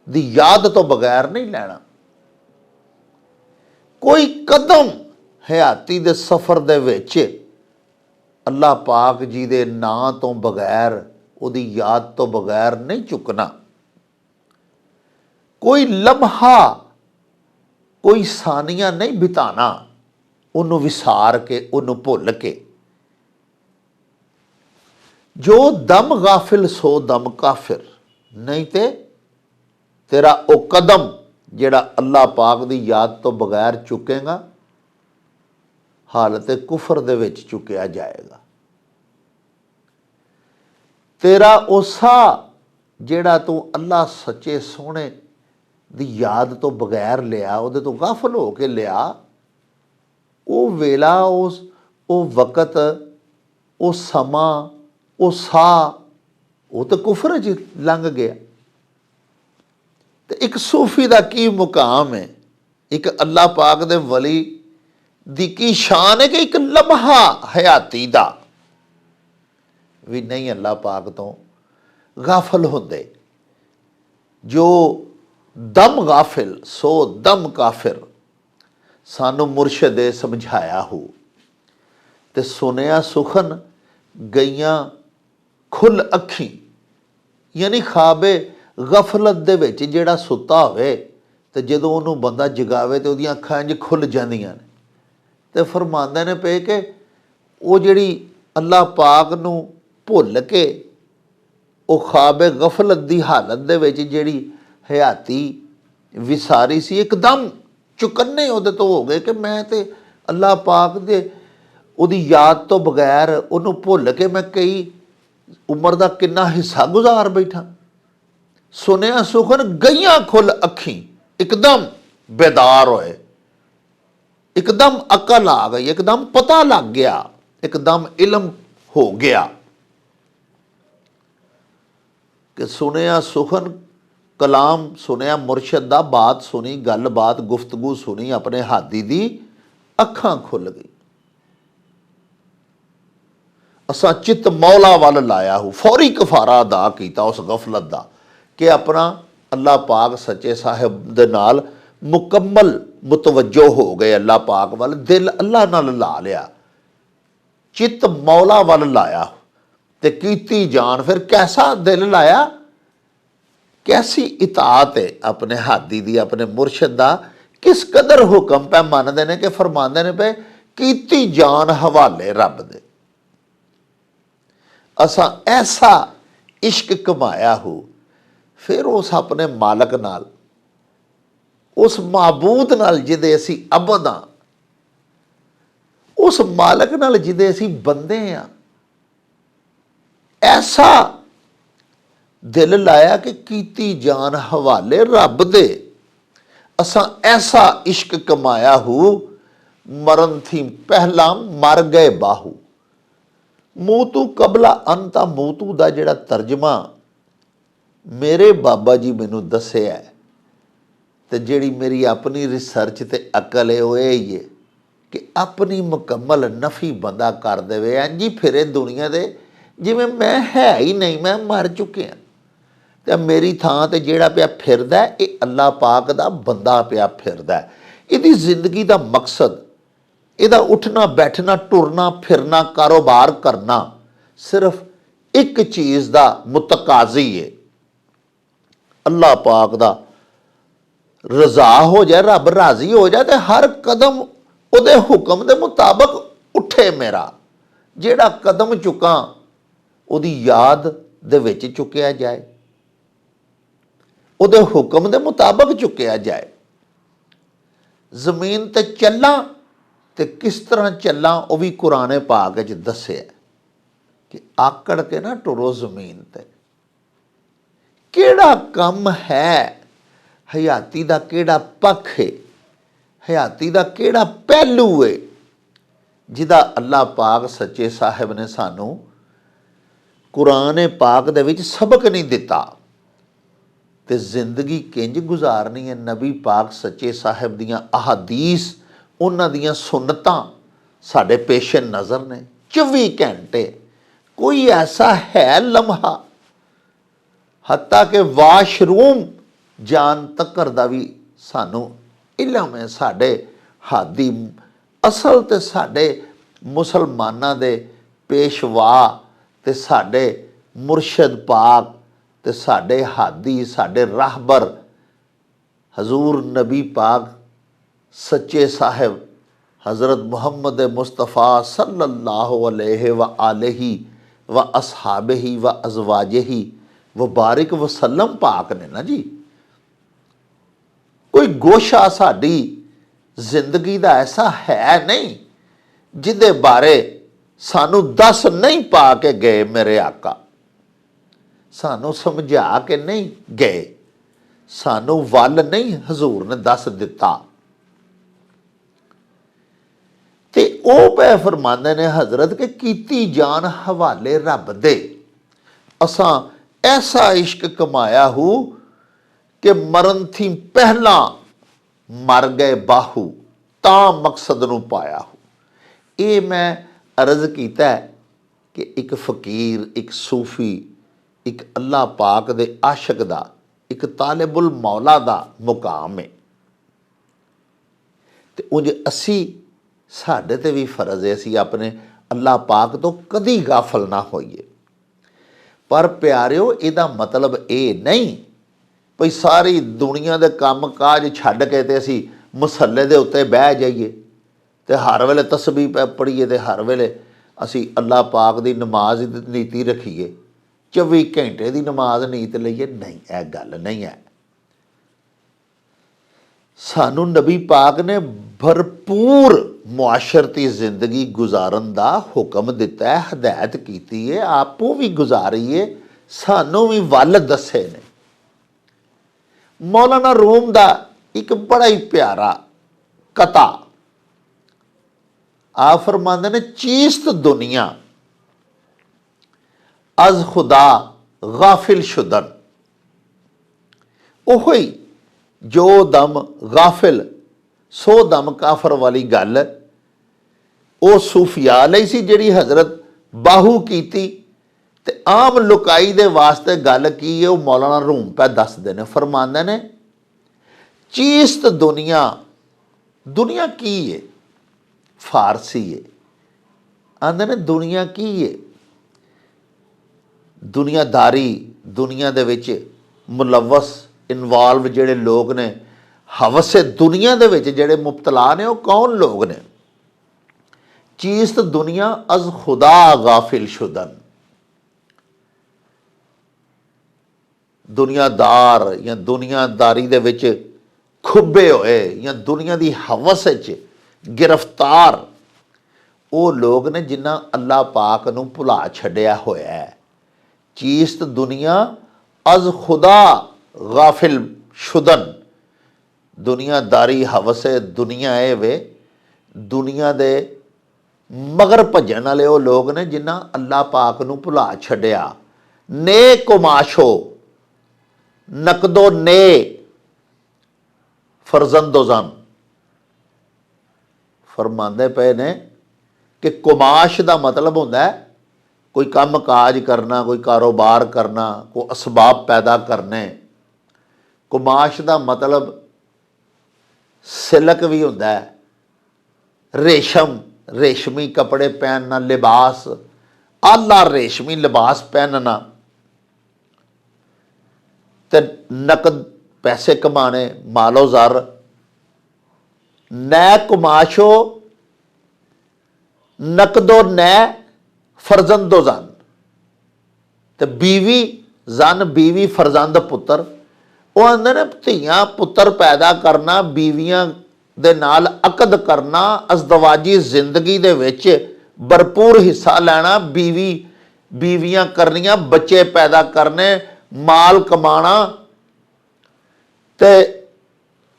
दी याद तो बगैर नहीं लेना। कोई कदम हयाती दे सफ़र दे विच अल्लाह पाक जी दे नां तो बगैर, उहदी याद तो बगैर नहीं चुकना। कोई लम्हा, कोई सानिया नहीं बिताना उन्होंने विसार के, उन्होंने भुल के। जो दम गाफिल सो दम काफिर, नहीं ते तेरा वो कदम जेड़ा अल्लाह पाक दी याद तो बगैर चुकेगा हालत कुफर दे विच चुकिया जाएगा। तेरा उसा जेड़ा तू अल्लाह सच्चे सोहने दी याद तो बगैर लिया, उहदे तो गाफल हो के लिया, वो वेला, उस वो वक़्त, वो समा, वो सा, वो तो कुफर च लंघ गया। तो एक सूफी का की मुकाम है, एक अल्लाह पाक दे वली दी की शान है कि एक लम्हा हयाती दा भी नहीं अल्लाह पाक तो गाफल होंदे। जो दम गाफिल सो दम काफिर, सानू मुर्शद ए समझाया हो। ते सुनिया सुखन गईयां खुल अखी, यानी खाबे गफलत दे विच जेड़ा सुता होवे ते जदों उहनूं बंदा जगावे तो उहदियां अखां इंज खुल जांदियां ने। ते फरमांदे ने पे कि वो जिहड़ी अल्लाह पाक नूं भुल के वो खाबे गफलत दी हालत दे विच जिहड़ी हयाती विसारी सी, एकदम चुकन्ने उहदे तो हो गए कि मैं ते अल्लाह पाक दे उहदी याद तो बगैर उहनूं भुल के मैं कई उम्र दा किन्ना हिस्सा गुजार बैठा। सुनिया सुखन गईयां खुल अखी, एकदम बेदार होए, एकदम अकल आ गई, एकदम पता लग गया, एकदम इलम हो गया कि सुनिया सुखन कलाम सुनिया मुर्शद दा, बात सुनी, गल बात गुफ्तगू सुनी अपने हादी दी, अखां खुल गई। असा चित मौला वाल लाया हो, फौरी कफारा अदा किया उस गफलत का कि अपना अल्लाह पाक सच्चे साहिब दे नाल मुकम्मल मुतवज्जो हो गए। अल्लाह पाक वाल दिल अल्लाह नाल ला लिया, चित मौला वाल लाया ते कीती जान। फिर कैसा दिल लाया, कैसी इताअत है अपने हादी दी, अपने मुर्शद दा, किस कदर हुक्म पे मनते हैं कि फरमाते ने पे कीती जान हवाले रब दे। असा ऐसा इश्क कमाया हो, फिर उस अपने मालक नाल, उस माबूद नाल जिदे असी अबद हाँ, उस मालक नाल जिदे असी बंदे हाँ, ऐसा दिल लाया कि कीती जान हवाले रब दे। असा ऐसा इश्क कमाया हो, मरन थी पहला मर गए बाहू। मूतू कबला अंता मूतू दा जिहड़ा तर्जमा मेरे बाबा जी मैनू दस्सिया है, ते जिहड़ी मेरी अपनी रिसर्च ते अकल है वो यही है कि अपनी मुकम्मल नफ़ी बंदा कर देवे, इंज ही फिरे दुनिया दे जिवें मैं है ही नहीं, मैं मर चुकिया। तो मेरी थां ते जिहड़ा पिया फिरदा है, ये अल्लाह पाक दा बंदा पिया फिरदा है। इहदी जिंदगी दा मकसद, इहदा उठना बैठना टुरना फिरना कारोबार करना सिर्फ एक चीज़ दा मुतकाजी है, अल्लाह पाक दा रज़ा हो जाए, रब राजी हो जाए, तो हर कदम उहदे हुक्म दे मुताबिक उठे। मेरा जिहड़ा कदम चुका उहदी याद ਦੇ ਵਿੱਚ ਚੁੱਕਿਆ ਜਾਏ, ਉਹਦੇ ਹੁਕਮ ਦੇ ਮੁਤਾਬਕ ਚੁੱਕਿਆ ਜਾਏ। ਜ਼ਮੀਨ ਤੇ ਚੱਲਾਂ ਤੇ ਕਿਸ ਤਰ੍ਹਾਂ ਚੱਲਾਂ ਉਹ ਵੀ ਕੁਰਾਨ ਪਾਕ ਵਿੱਚ ਦੱਸਿਆ ਕਿ ਆਕੜ ਕੇ ਨਾ ਟੁਰੋ ਜ਼ਮੀਨ ਤੇ। ਕਿਹੜਾ ਕੰਮ ਹੈ, ਹਯਾਤੀ ਦਾ ਕਿਹੜਾ ਪੱਖ ਹੈ, ਹਯਾਤੀ ਦਾ ਕਿਹੜਾ ਪਹਿਲੂ ਹੈ ਜਿਹਦਾ ਅੱਲਾਹ ਪਾਕ ਸੱਚੇ ਸਾਹਿਬ ਨੇ ਸਾਨੂੰ ਕੁਰਾਨ ਪਾਕ ਦੇ ਵਿੱਚ ਸਬਕ ਨਹੀਂ ਦਿੱਤਾ। ਤੇ ਜ਼ਿੰਦਗੀ ਕਿੰਜ ਗੁਜ਼ਾਰਨੀ ਹੈ, ਨਬੀ ਪਾਕ ਸੱਚੇ ਸਾਹਿਬ ਦੀਆਂ ਅਹਾਦੀਸ, ਉਹਨਾਂ ਦੀਆਂ ਸੁਨਤਾਂ ਸਾਡੇ ਪੇਸ਼ੇ ਨਜ਼ਰ ਨੇ 24 ਘੰਟੇ। ਕੋਈ ਐਸਾ ਹੈ ਲਮਹਾ, ਹੱਤਾ ਕਿ ਵਾਸ਼ਰੂਮ ਜਾਣ ਤੱਕਰ ਦਾ ਵੀ ਸਾਨੂੰ ਇਲਮ ਹੈ। ਸਾਡੇ ਹਾਦੀ ਅਸਲ ਤੇ ਸਾਡੇ ਮੁਸਲਮਾਨਾਂ ਦੇ ਪੇਸ਼ਵਾ ਤੇ ਸਾਡੇ ਮੁਰਸ਼ਦ ਪਾਕ ਤੇ ਸਾਡੇ ਹਾਦੀ, ਸਾਡੇ ਰਾਹਬਰ ਹਜ਼ੂਰ ਨਬੀ ਪਾਕ ਸੱਚੇ ਸਾਹਿਬ ਹਜ਼ਰਤ ਮੁਹੰਮਦ ਮੁਸਤਫਾ ਸੱਲੱਲਾਹੁ अलैहि व आलिहि व अस्हाबिहि व अज़वाजिहि व बारिक वसल्लम पाक ने ना जी। कोई गोशा साड़ी जिंदगी का ऐसा है नहीं जिदे बारे सानू दस नहीं पा के गए मेरे आका, सानू समझा के नहीं गए, सानू वल नहीं हजूर ने दस दिता। ते ओ पै फरमांदे ने हजरत के कीती जान हवाले रब दे, असां ऐसा इश्क कमाया हूँ कि मरण थी पहला मर गए बाहू ता मकसद नू पाया हूँ। ये मैं अर्ज किया कि एक फकीर, एक सूफी, एक अल्लाह पाक दे आशक दा, एक तालिबुल मौला दा मुकाम है। ते उंज असी साडे ते भी फर्ज है असी अपने अल्लाह पाक तो कदी गाफल ना होइए। पर प्यारिओ इहदा मतलब ये नहीं भई सारी दुनिया दे काम काज छड्ड के ते असी मसले दे उत्ते बह जाइए ते हर वेले तस्बीह पढ़ीए ते हर वेले असी अल्लाह पाक दी नमाज दी नीति रखीए, 24 घंटे दी नमाज नीत लईए। नहीं, यह गल नहीं है। सानू नबी पाक ने भरपूर मुआशरती जिंदगी गुजारन दा हुक्म दिता है, हदायत की है, आपू भी गुजारीए, सानू भी वल दसे ने। मौलाना रूम दा एक बड़ा ही प्यारा कता आ फरमांदे ने, चीस्त दुनिया अज खुदा गाफिल शुदन। ओही जो दम गाफिल सो दम काफर वाली गल वो सूफिया लई सी जिहड़ी हजरत बाहू कीती ते आम लुकाई दे वास्ते गल की है वो मौलाना रूम पे दसदे ने। फरमांदे ने चीस्त दुनिया, दुनिया की है? फारसी है। आंदे ने दुनिया की है? दुनियादारी, दुनिया दे विच मुलवस इनवॉल्व जिहड़े लोग ने, हवसे दुनिया दे विच जिहड़े मुबतला ने, वो कौन लोग ने? चीस्त दुनिया अज खुदा गाफिल शुदन। दुनियादार या दुनियादारी दे विच खुबे होए या दुनिया दी हवस विच गिरफ्तार वो लोग ने जिन्हां अल्लाह पाक नूं भुला छड्डिया होया है। चीस्त दुनिया अज खुदा गाफिल शुदन। दुनियादारी हवसे दुनिया है वे, दुनिया दे मगर भजन वाले वो लोग ने जिन्हां अल्लाह पाक नूं भुला छड्डिया। ने कुमाशो नकदो ने फरजंदो जन। फरमांदे पे ने कि कुमाश का मतलब होंदा है कोई काम काज करना, कोई कारोबार करना, कोई असबाब पैदा करने। कुमाश का मतलब सिलक भी होंदा है, रेशम, रेशमी कपड़े पहनना, लिबास, आला रेशमी लिबास पहनना, ते नकद पैसे कमाने, मालो ज़र। नै कुमाशो नकदो नै फरजंदो जन। ਤੇ ਬੀਵੀ ਜ਼ਨ ਬੀਵੀ ਫਰਜ਼ੰਦ ਪੁੱਤਰ। ਉਹ ਆਂਦੇ ਨੇ ਧੀਆਂ ਪੁੱਤਰ ਪੈਦਾ ਕਰਨਾ, ਬੀਵੀਆਂ ਦੇ ਨਾਲ ਅਕਦ ਕਰਨਾ, ਅਜ਼ਦਵਾਜੀ ਜ਼ਿੰਦਗੀ ਦੇ ਵਿੱਚ ਭਰਪੂਰ ਹਿੱਸਾ ਲੈਣਾ, ਬੀਵੀਆਂ ਕਰਨੀਆਂ, ਬੱਚੇ ਪੈਦਾ ਕਰਨੇ, ਮਾਲ ਕਮਾਣਾ ਤੇ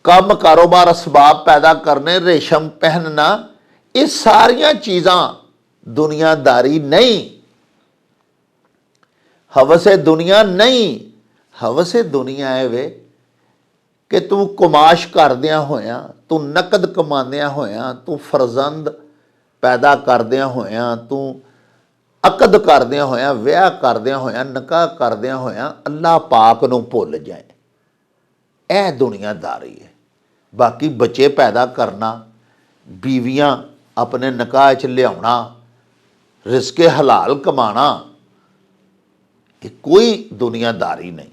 ਕੰਮ ਕਾਰੋਬਾਰ ਅਸਬਾਬ ਪੈਦਾ ਕਰਨੇ, ਰੇਸ਼ਮ ਪਹਿਨਣਾ, ਇਹ ਸਾਰੀਆਂ ਚੀਜ਼ਾਂ ਦੁਨੀਆਦਾਰੀ ਨਹੀਂ। ਹਵਸੇ ਦੁਨੀਆ ਨਹੀਂ। ਹਵਸੇ ਦੁਨੀਆ ਇਹ ਵੇ ਕਿ ਤੂੰ ਕਮਾਸ਼ ਕਰਦਿਆਂ ਹੋਇਆਂ, ਤੂੰ ਨਕਦ ਕਮਾਉਂਦਿਆਂ ਹੋਇਆਂ, ਤੂੰ ਫਰਜ਼ੰਦ ਪੈਦਾ ਕਰਦਿਆਂ ਹੋਇਆਂ, ਤੂੰ ਅਕਦ ਕਰਦਿਆਂ ਹੋਇਆਂ, ਵਿਆਹ ਕਰਦਿਆਂ ਹੋਇਆਂ, ਨਿਕਾਹ ਕਰਦਿਆਂ ਹੋਇਆਂ ਅੱਲਾਹ ਪਾਕ ਨੂੰ ਭੁੱਲ ਜਾਏ। ਇਹ ਦੁਨੀਆਦਾਰੀ ਹੈ। ਬਾਕੀ ਬੱਚੇ ਪੈਦਾ ਕਰਨਾ, ਬੀਵੀਆਂ ਆਪਣੇ ਨਿਕਾਹ 'ਚ ਲਿਆਉਣਾ, ਰਿਜ਼ਕੇ ਹਲਾਲ ਕਮਾਣਾ, ਇਹ ਕੋਈ ਦੁਨੀਆਦਾਰੀ ਨਹੀਂ।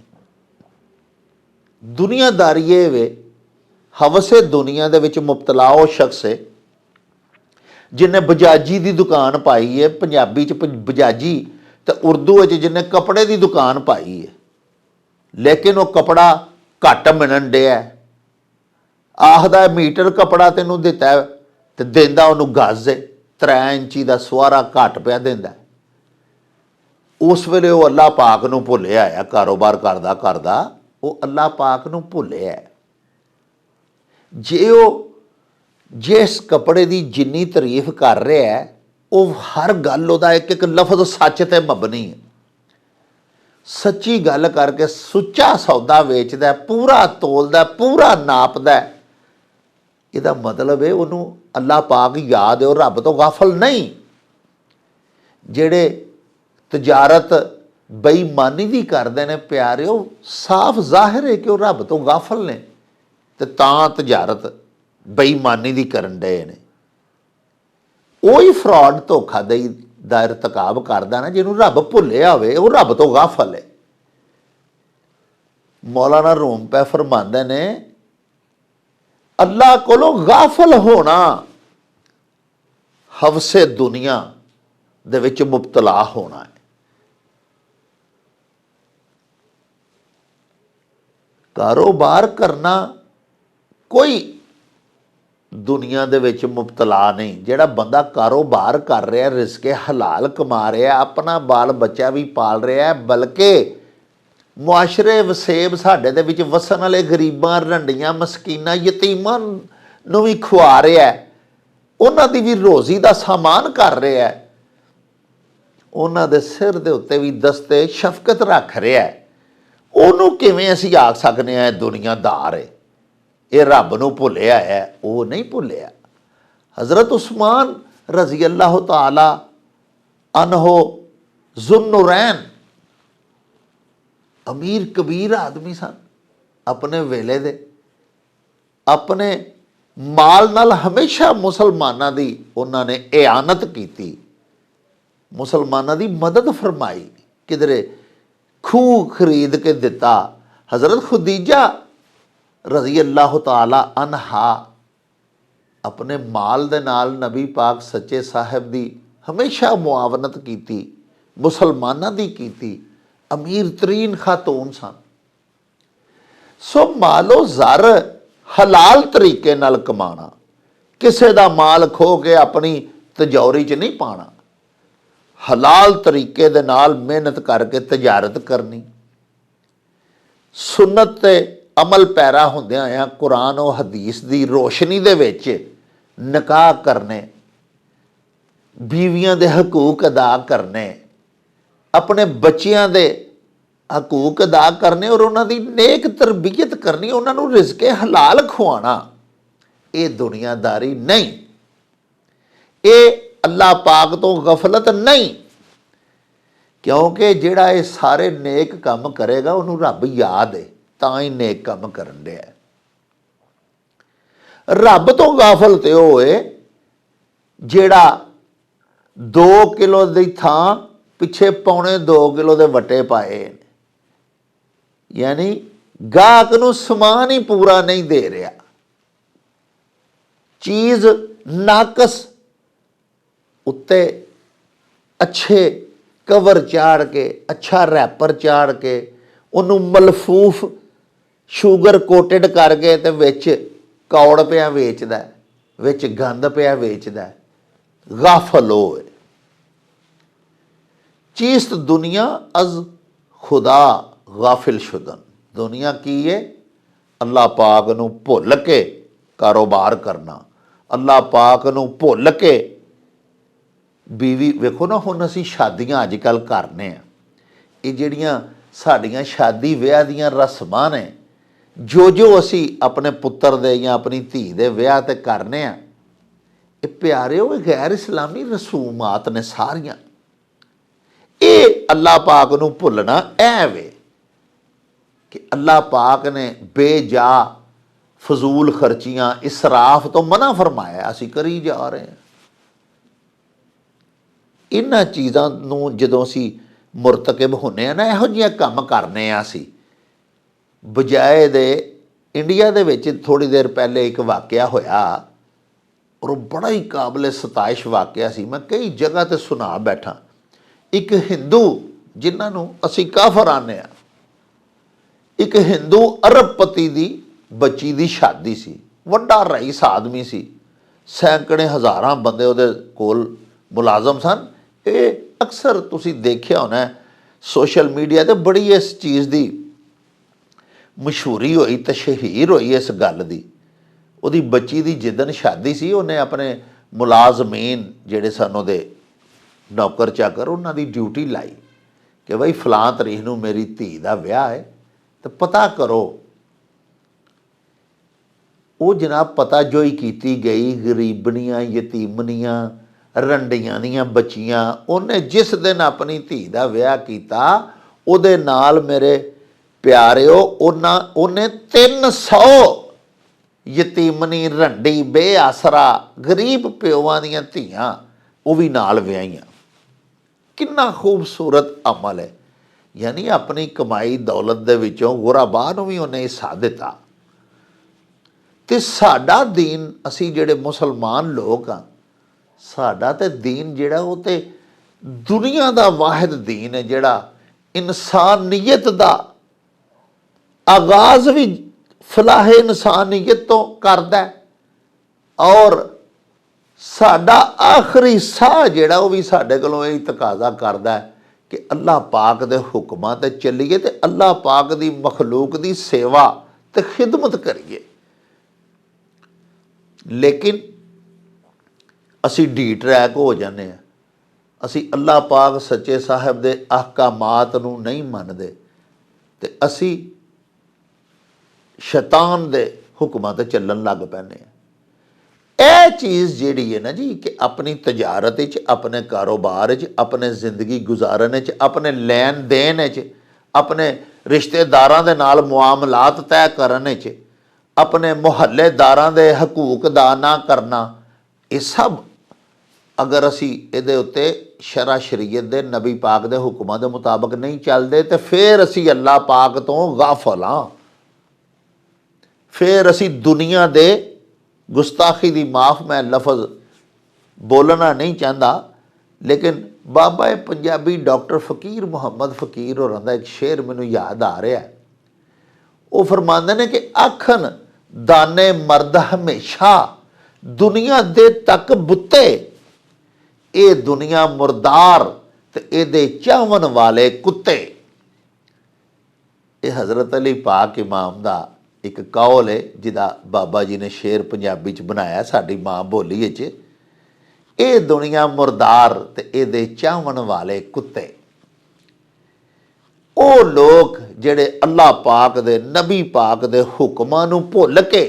ਦੁਨੀਆਦਾਰੀ ਇਹ ਵੇ, ਹਵਸੇ ਦੁਨੀਆ ਦੇ ਵਿੱਚ ਮੁਬਤਲਾ ਉਹ ਸ਼ਖਸ ਹੈ ਜਿਹਨੇ ਬਜਾਜੀ ਦੀ ਦੁਕਾਨ ਪਾਈ ਹੈ, ਪੰਜਾਬੀ 'ਚ ਬਜਾਜੀ ਤੇ ਉਰਦੂ ਵਿੱਚ ਜਿਹਨੇ ਕੱਪੜੇ ਦੀ ਦੁਕਾਨ ਪਾਈ ਹੈ, ਲੇਕਿਨ ਉਹ ਕੱਪੜਾ ਘੱਟ ਮਿਲਣ ਡਿਆ। ਆਖਦਾ ਮੀਟਰ ਕੱਪੜਾ ਤੈਨੂੰ ਦਿੱਤਾ ਤੇ ਦਿੰਦਾ ਉਹਨੂੰ ਗਜ਼ 3 ਇੰਚੀ ਦਾ ਸੁਆਰਾ ਘੱਟ ਪਿਆ ਦਿੰਦਾ। ਉਸ ਵੇਲੇ ਉਹ ਅੱਲਾਹ ਪਾਕ ਨੂੰ ਭੁੱਲਿਆ ਆ, ਕਾਰੋਬਾਰ ਕਰਦਾ ਕਰਦਾ ਉਹ ਅੱਲਾਹ ਪਾਕ ਨੂੰ ਭੁੱਲਿਆ। ਜੇ ਉਹ ਜਿਸ ਕੱਪੜੇ ਦੀ ਜਿੰਨੀ ਤਾਰੀਫ ਕਰ ਰਿਹਾ ਹੈ, ਉਹ ਹਰ ਗੱਲ ਉਹਦਾ ਇੱਕ ਇੱਕ ਲਫ਼ਜ਼ ਸੱਚ ਤੇ ਮਬਨੀ ਹੈ, ਸੱਚੀ ਗੱਲ ਕਰਕੇ ਸੁੱਚਾ ਸੌਦਾ ਵੇਚਦਾ, ਪੂਰਾ ਤੋਲਦਾ, ਪੂਰਾ ਨਾਪਦਾ, ਇਹਦਾ ਮਤਲਬ ਹੈ ਉਹਨੂੰ ਅੱਲਾਹ ਪਾਕ ਯਾਦ ਹੈ, ਉਹ ਰੱਬ ਤੋਂ ਗਾਫਲ ਨਹੀਂ। ਜਿਹੜੇ ਤਜਾਰਤ ਬੇਈਮਾਨੀ ਦੀ ਕਰਦੇ ਨੇ ਪਿਆਰਿਓ, ਸਾਫ਼ ਜ਼ਾਹਿਰ ਹੈ ਕਿ ਉਹ ਰੱਬ ਤੋਂ ਗਾਫਲ ਨੇ ਤੇ ਤਾਂ ਤਜਾਰਤ ਬੇਈਮਾਨੀ ਦੀ ਕਰਨ ਡਏ ਨੇ। ਉਹੀ ਫਰਾਡ ਧੋਖਾਦਹੀ ਦਾ ਇਰਤਕਾਬ ਕਰਦਾ ਨਾ ਜਿਹਨੂੰ ਰੱਬ ਭੁੱਲਿਆ ਹੋਵੇ, ਉਹ ਰੱਬ ਤੋਂ ਗਾਫਲ ਹੈ। ਮੌਲਾਨਾ ਰੂਮ ਪੈ ਫਰਮਾਉਂਦੇ ਨੇ, ਅੱਲਾਹ ਕੋਲੋਂ ਗਾਫਲ ਹੋਣਾ ਹਵਸੇ ਦੁਨੀਆ ਦੇ ਵਿੱਚ ਮੁਬਤਲਾ ਹੋਣਾ ਹੈ। ਕਾਰੋਬਾਰ ਕਰਨਾ ਕੋਈ ਦੁਨੀਆ ਦੇ ਵਿੱਚ ਮੁਬਤਲਾ ਨਹੀਂ। ਜਿਹੜਾ ਬੰਦਾ ਕਾਰੋਬਾਰ ਕਰ ਰਿਹਾ, ਰਿਜ਼ਕੇ ਹਲਾਲ ਕਮਾ ਰਿਹਾ, ਆਪਣਾ ਬਾਲ ਬੱਚਾ ਵੀ ਪਾਲ ਰਿਹਾ, ਬਲਕਿ ਮੁਆਸ਼ਰੇ ਵਸੇਬ ਸਾਡੇ ਦੇ ਵਿੱਚ ਵਸਣ ਵਾਲੇ ਗਰੀਬਾਂ, ਰੰਡੀਆਂ, ਮਸਕੀਨਾਂ, ਯਤੀਮਾਂ ਨੂੰ ਵੀ ਖਵਾ ਰਿਹਾ, ਉਹਨਾਂ ਦੀ ਵੀ ਰੋਜ਼ੀ ਦਾ ਸਾਮਾਨ ਕਰ ਰਿਹਾ, ਉਹਨਾਂ ਦੇ ਸਿਰ ਦੇ ਉੱਤੇ ਵੀ ਦਸਤੇ ਸ਼ਫਕਤ ਰੱਖ ਰਿਹਾ, ਉਹਨੂੰ ਕਿਵੇਂ ਅਸੀਂ ਆਖ ਸਕਦੇ ਹਾਂ ਦੁਨੀਆਦਾਰ ਹੈ? ਇਹ ਰੱਬ ਨੂੰ ਭੁੱਲਿਆ ਹੈ? ਉਹ ਨਹੀਂ ਭੁੱਲਿਆ। ਹਜ਼ਰਤ ਉਸਮਾਨ ਰਜ਼ੀ ਅੱਲਾਹ ਤਾਲਾ ਅਨਹੋ ਜ਼ੁੰਨੁਰੈਨ ਅਮੀਰ ਕਬੀਰ ਆਦਮੀ ਸਨ ਆਪਣੇ ਵੇਲੇ ਦੇ, ਆਪਣੇ ਮਾਲ ਨਾਲ ਹਮੇਸ਼ਾ ਮੁਸਲਮਾਨਾਂ ਦੀ ਉਹਨਾਂ ਨੇ ਇਆਨਤ ਕੀਤੀ, ਮੁਸਲਮਾਨਾਂ ਦੀ ਮਦਦ ਫਰਮਾਈ, ਕਿਧਰੇ ਖੂਹ ਖਰੀਦ ਕੇ ਦਿੱਤਾ। ਹਜ਼ਰਤ ਖੁਦੀਜਾ ਰਜ਼ੀ ਅੱਲਾਹ ਤਾਲਾ ਅਨਹਾ ਆਪਣੇ ਮਾਲ ਦੇ ਨਾਲ ਨਬੀ ਪਾਕ ਸੱਚੇ ਸਾਹਿਬ ਦੀ ਹਮੇਸ਼ਾ ਮੁਆਵਨਤ ਕੀਤੀ, ਮੁਸਲਮਾਨਾਂ ਦੀ ਕੀਤੀ, ਅਮੀਰ ਤਰੀਨ ਖਾਤੂਨ ਸਨ। ਸੋ ਮਾਲੋ ਜ਼ਰ ਹਲਾਲ ਤਰੀਕੇ ਨਾਲ ਕਮਾਣਾ, ਕਿਸੇ ਦਾ ਮਾਲ ਖੋ ਕੇ ਆਪਣੀ ਤਿਜੌਰੀ 'ਚ ਨਹੀਂ ਪਾਣਾ, ਹਲਾਲ ਤਰੀਕੇ ਦੇ ਨਾਲ ਮਿਹਨਤ ਕਰਕੇ ਤਜਾਰਤ ਕਰਨੀ, ਸੁਨਨਤ ਤੇ ਅਮਲ ਪੈਰਾ ਹੁੰਦਿਆਂ ਹੋਇਆਂ ਕੁਰਾਨ ਉਹ ਹਦੀਸ ਦੀ ਰੋਸ਼ਨੀ ਦੇ ਵਿੱਚ ਨਿਕਾਹ ਕਰਨੇ, ਬੀਵੀਆਂ ਦੇ ਹਕੂਕ ਅਦਾ ਕਰਨੇ, ਆਪਣੇ ਬੱਚਿਆਂ ਦੇ ਹਕੂਕ ਅਦਾ ਕਰਨੇ ਔਰ ਉਹਨਾਂ ਦੀ ਨੇਕ ਤਰਬੀਅਤ ਕਰਨੀ, ਉਹਨਾਂ ਨੂੰ ਰਿਜ਼ਕੇ ਹਲਾਲ ਖਵਾਉਣਾ, ਇਹ ਦੁਨੀਆਦਾਰੀ ਨਹੀਂ। ਇਹ ਅੱਲਾਹ ਪਾਕ ਤੋਂ ਗਫਲਤ ਨਹੀਂ, ਕਿਉਂਕਿ ਜਿਹੜਾ ਇਹ ਸਾਰੇ ਨੇਕ ਕੰਮ ਕਰੇਗਾ ਉਹਨੂੰ ਰੱਬ ਯਾਦ ਹੈ, ਤਾਂ ਹੀ ਨੇਕ ਕੰਮ ਕਰਨ ਡਿਆ। ਰੱਬ ਤੋਂ ਗਾਫਲ ਤੇ ਉਹ ਹੈ ਜਿਹੜਾ 2 ਕਿਲੋ ਦੀ ਥਾਂ ਪਿੱਛੇ 2.25 ਕਿਲੋ ਦੇ ਵੱਟੇ ਪਾਏ, ਯਾਨੀ ਗਾਹਕ ਨੂੰ ਸਮਾਨ ਹੀ ਪੂਰਾ ਨਹੀਂ ਦੇ ਰਿਹਾ, ਚੀਜ਼ ਨਾਕਸ ਉੱਤੇ ਅੱਛੇ कवर चाढ़ के, अच्छा रैपर चाढ़ के, उन्होंने मलफूफ शूगर कोटेड करके ते विच कौड़ पिया वेचदा, विच गंद पिया वेचदा। गाफल हो चीज़ दुनिया अज खुदा गाफिल शुदन। दुनिया की है? अल्लाह पाक नूं भुल के कारोबार करना, अल्लाह पाक नूं भुल के बीवी। वेखो ना हुण असीं शादियां अजकल करने आ, ये जिहड़ियां साडियां शादी विआह दियां रस्मां ने, जो जो असी अपने पुत्र दे या अपनी धी दे विआह ते करने आ, ये प्यारे वो गैर इस्लामी रसूमात ने सारियां। ये अल्लाह पाक नूं भुलना ऐ वे कि अल्लाह पाक ने बेजा फजूल खर्चियां इसराफ तो मना फरमाया, असी करी जा रहे हैं। इन्हां चीज़ां नूं जदों असी मुरतकिब होने ना, इहो जिहे काम करने असी, बजाए दे इंडिया दे विच थोड़ी देर पहले एक वाकया होया और बड़ा ही काबिल सताइश वाकया सी। मैं कई जगह ते सुना बैठा। एक हिंदू जिन्हां नूं असी काफर आने आ, एक हिंदू अरबपति दी बच्ची दी शादी सी, वड्डा रईस आदमी सी, सैकड़े हज़ारां बंदे उहदे कोल मुलाजम सन। ये अक्सर तुसी देखिया होना सोशल मीडिया ते बड़ी इस चीज़ दी मशहूरी होई, तशहीर होई इस गल दी। उहदी बच्ची दी जिदन शादी सी, उन्हें अपने मुलाजमीन जिहड़े सन उहदे नौकर चाकर, उन्हां दी ड्यूटी लाई कि बई फलां तरीक नूं मेरी धी दा विआह है तो पता करो। वो जनाब पता जोई कीती गई, गरीबनियां, यतीमनियां, रंडियां दियां बच्चियां। उन्हें जिस दिन अपनी धी दा विआह कीता, उहदे नाल मेरे प्यारिओ उन्हें 300 यतीमनी, रंडी, बेआसरा, गरीब प्योवां दियां धीआं वो भी नाल विआहियां। कितना खूबसूरत अमल है। यानी अपनी कमाई दौलत दे विचों गुराबां नूं भी उन्हें हिस्सा दिता। ते साडा दीन, असी जिहड़े मुसलमान लोग हाँ, साडा ते दीन जिहड़ा वो ते दुनिया दा वाहिद दीन है जिहड़ा इंसानियत दा आगाज़ भी फलाह इंसानियत तो करदा है और साडा आखिरी साह जिहड़ा वो भी साडे कोलों यही तकाजा करदा है कि अल्लाह पाक दे हुक्मां ते चलीए ते अल्लाह पाक दी मखलूक दी सेवा ते खिदमत करिए। लेकिन असी ढीठ रैक हो जाने हैं, असी अल्लाह पाक सच्चे साहब दे अहकामात नूं नहीं मनदे ते असी शैतान दे हुक्मां ते चलन लग पैने हैं। यह चीज़ जिहड़ी है ना जी कि अपनी तजारत च, अपने कारोबार च, अपने जिंदगी गुजारने च, अपने लैन देन च, अपने रिश्तेदारां दे नाल मुआमलात तय करने च, अपने मुहल्लेदारां दे हकूक अदा ना करना, ये सब अगर असी इहदे उत्ते शरा शरीयत दे नबी पाक दे हुक्मां दे मुताबक नहीं चलते तो फिर असी अल्लाह पाक तो गाफल हाँ। फिर असी दुनिया दे गुस्ताखी दी माफ़, मैं लफज बोलना नहीं चाहता, लेकिन बाबा पंजाबी डॉक्टर फ़कीर मुहम्मद फ़कीर होरां दा एक शेर मैनूं याद आ रहा है। वो फरमांदे ने कि आखन दाने मर्द हमेशा दुनिया दे तक बुते, ये दुनिया मुरदार ते इहदे चाहवन वाले कुत्ते। ये हज़रत अली पाक इमाम दा एक कौल है जिदा बाबा जी ने शेर पंजाबी च बनाया साडी माँ बोली च। ये दुनिया मुरदार ते इहदे चाहवन वाले कुत्ते। वो लोग जिहड़े अल्लाह पाक दे नबी पाक दे हुक्मां नूं भुल के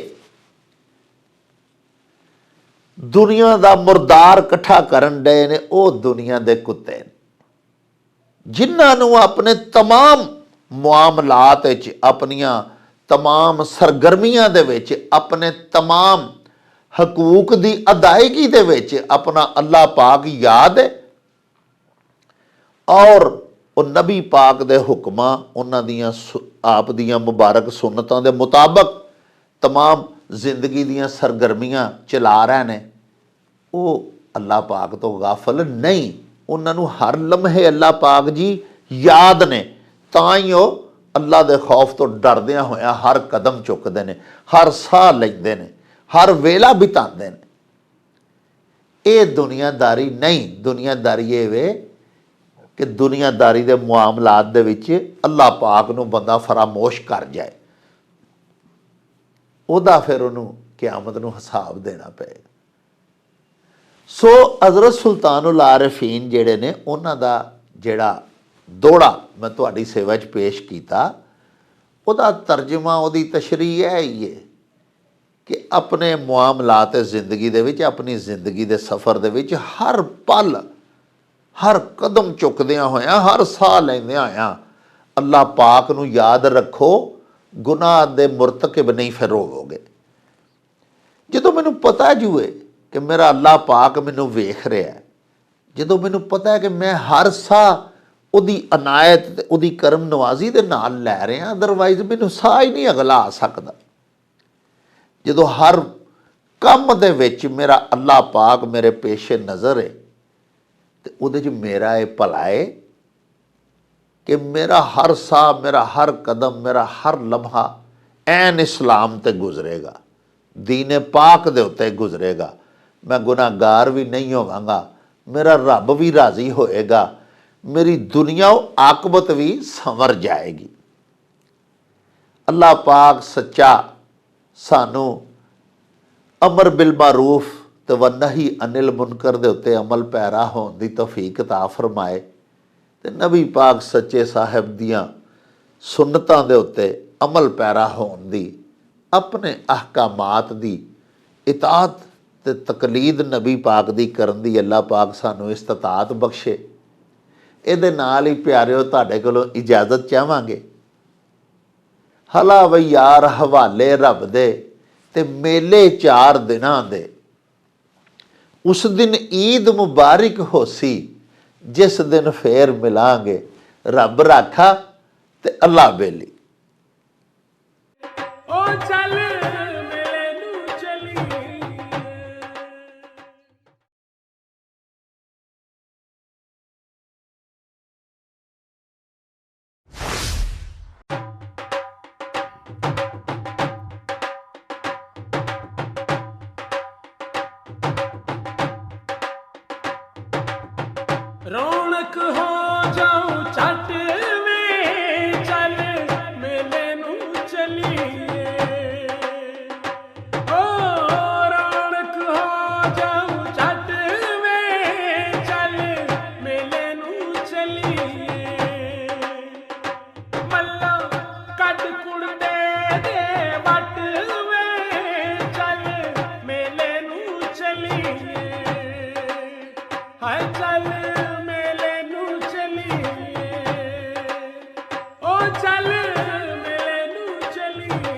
दुनिया दा मुरदार इकट्ठा करन डे ने, वो दुनिया दे कुत्ते ने जिन्हां नूं अपने तमाम मुआमलात च, अपनियां तमाम सरगर्मियां दे विच, अपने तमाम हकूक दी अदायगी दे विच अपना अल्लाह पाक याद है और वो नबी पाक दे हुक्मां, उन्हां दियां आप दियां मुबारक सुन्नतां दे मुताबक तमाम जिंदगी दियां सरगर्मियां चला रहे ने, वो अल्लाह पाक तो गाफल नहीं। ਉਹਨਾਂ ਨੂੰ ਹਰ ਲਮਹੇ ਅੱਲਾ ਪਾਕ ਜੀ ਯਾਦ ਨੇ, ਤਾਂ ਹੀ ਉਹ ਅੱਲਾ ਦੇ ਖੌਫ ਤੋਂ ਡਰਦਿਆਂ ਹੋਇਆਂ ਹਰ ਕਦਮ ਚੁੱਕਦੇ ਨੇ, ਹਰ ਸਾਹ ਲੈਂਦੇ ਨੇ, ਹਰ ਵੇਲਾ ਬਿਤਾਉਂਦੇ ਨੇ। ਇਹ ਦੁਨੀਆਦਾਰੀ ਨਹੀਂ। ਦੁਨੀਆਦਾਰੀ ਇਹ ਵੇ ਕਿ ਦੁਨੀਆਦਾਰੀ ਦੇ ਮੁਆਮਲਾਤ ਦੇ ਵਿੱਚ ਅੱਲਾ ਪਾਕ ਨੂੰ ਬੰਦਾ ਫਰਾਮੋਸ਼ ਕਰ ਜਾਏ, ਉਹਦਾ ਫਿਰ ਉਹਨੂੰ ਕਿਆਮਤ ਨੂੰ ਹਿਸਾਬ ਦੇਣਾ ਪਏਗਾ। ਸੋ ਹਜ਼ਰਤ ਸੁਲਤਾਨੁਲ ਆਰਿਫੀਨ ਜਿਹੜੇ ਨੇ, ਉਹਨਾਂ ਦਾ ਜਿਹੜਾ ਦੋੜਾ ਮੈਂ ਤੁਹਾਡੀ ਸੇਵਾ 'ਚ ਪੇਸ਼ ਕੀਤਾ, ਉਹਦਾ ਤਰਜਮਾ, ਉਹਦੀ ਤਸ਼ਰੀਹ ਇਹ ਹੀ ਹੈ ਕਿ ਆਪਣੇ ਮੁਆਮਲਾਤ ਜ਼ਿੰਦਗੀ ਦੇ ਵਿੱਚ, ਆਪਣੀ ਜ਼ਿੰਦਗੀ ਦੇ ਸਫ਼ਰ ਦੇ ਵਿੱਚ ਹਰ ਪਲ, ਹਰ ਕਦਮ ਚੁੱਕਦਿਆਂ ਹੋਇਆਂ, ਹਰ ਸਾਹ ਲੈਂਦਿਆਂ ਹੋਇਆਂ ਅੱਲਾ ਪਾਕ ਨੂੰ ਯਾਦ ਰੱਖੋ। ਗੁਨਾਹ ਦੇ ਮੁਰਤਕਿਬ ਨਹੀਂ ਫਿਰ ਹੋਵੋਗੇ। ਜਦੋਂ ਮੈਨੂੰ ਪਤਾ ਜੂਏ ਕਿ ਮੇਰਾ ਅੱਲਾ ਪਾਕ ਮੈਨੂੰ ਵੇਖ ਰਿਹਾ, ਜਦੋਂ ਮੈਨੂੰ ਪਤਾ ਹੈ ਕਿ ਮੈਂ ਹਰ ਸਾਹ ਉਹਦੀ ਅਨਾਇਤ ਤੇ ਉਹਦੀ ਕਰਮ ਨਵਾਜ਼ੀ ਦੇ ਨਾਲ ਲੈ ਰਿਹਾ, ਅਦਰਵਾਈਜ਼ ਮੈਨੂੰ ਸਾਹ ਹੀ ਨਹੀਂ ਅਗਲਾ ਆ ਸਕਦਾ। ਜਦੋਂ ਹਰ ਕੰਮ ਦੇ ਵਿੱਚ ਮੇਰਾ ਅੱਲਾ ਪਾਕ ਮੇਰੇ ਪੇਸ਼ੇ ਨਜ਼ਰ ਹੈ ਤੇ ਉਹਦੇ 'ਚ ਮੇਰਾ ਇਹ ਭਲਾ ਹੈ ਕਿ ਮੇਰਾ ਹਰ ਸਾਹ, ਮੇਰਾ ਹਰ ਕਦਮ, ਮੇਰਾ ਹਰ ਲਮਹਾ ਐਨ ਇਸਲਾਮ ਤੇ ਗੁਜ਼ਰੇਗਾ, ਦੀਨ ਪਾਕ ਦੇ ਉੱਤੇ ਗੁਜ਼ਰੇਗਾ। ਮੈਂ ਗੁਨਾਹਗਾਰ ਵੀ ਨਹੀਂ ਹੋਵਾਂਗਾ, ਮੇਰਾ ਰੱਬ ਵੀ ਰਾਜ਼ੀ ਹੋਏਗਾ, ਮੇਰੀ ਦੁਨੀਆ ਆਕਬਤ ਵੀ ਸੰਵਰ ਜਾਏਗੀ। ਅੱਲਾ ਪਾਕ ਸੱਚਾ ਸਾਨੂੰ ਅਮਰ ਬਿਲ ਮਾਰੂਫ ਤੇ ਨਹੀ ਅਨਿਲ ਮੁਨਕਰ ਦੇ ਉੱਤੇ ਅਮਲ ਪੈਰਾ ਹੋਣ ਦੀ ਤੌਫੀਕ ਅਤਾ ਫਰਮਾਏ, ਤੇ ਨਬੀ ਪਾਕ ਸੱਚੇ ਸਾਹਿਬ ਦੀਆਂ ਸੁਨਤਾਂ ਦੇ ਉੱਤੇ ਅਮਲ ਪੈਰਾ ਹੋਣ ਦੀ, ਆਪਣੇ ਅਹਕਾਮਾਤ ਦੀ ਇਤਾਅਤ ਤੇ ਤਕਲੀਦ ਨਬੀ ਪਾਕ ਦੀ ਕਰਨ ਦੀ ਅੱਲਾ ਪਾਕ ਸਾਨੂੰ ਇਸਤਤਾਅਤ ਬਖਸ਼ੇ। ਇਹਦੇ ਨਾਲ ਹੀ ਪਿਆਰਿਓ ਤੁਹਾਡੇ ਕੋਲੋਂ ਇਜਾਜ਼ਤ ਚਾਹਾਂਗੇ। ਹਲਾ ਵਈ ਯਾਰ ਹਵਾਲੇ ਰੱਬ ਦੇ ਤੇ ਮੇਲੇ 4 ਦਿਨਾਂ ਦੇ, ਉਸ ਦਿਨ ਈਦ ਮੁਬਾਰਕ ਹੋਸੀ, ਜਿਸ ਦਿਨ ਫੇਰ ਮਿਲਾਂਗੇ, ਰੱਬ ਰਾਖਾ ਤੇ ਅੱਲਾ ਬੇਲੀ। ਰੌਣਕ ਹੋ ਜਾਊ ਛੱਟ ਵੇ, ਚੱਲ ਮੇਲੇ ਨੂੰ ਚਲੀਏ। ਓ ਰੌਣਕ ਹੋ ਜਾਊ ਛੱਟ ਵੇ, ਚੱਲ ਮੇਲੇ ਨੂੰ ਚਲੀਏ। ਮੱਲਾ ਕੱਢ ਕੁੜਦੇ ਦੇ ਵੱਟ ਵੇ, ਚੱਲ ਮੇਲੇ ਨੂੰ ਚਲੀਏ। ਹਾਏ ਚੱਲ ਚੱਲ ਮੇਲੇ ਨੂੰ ਚਲੀਏ।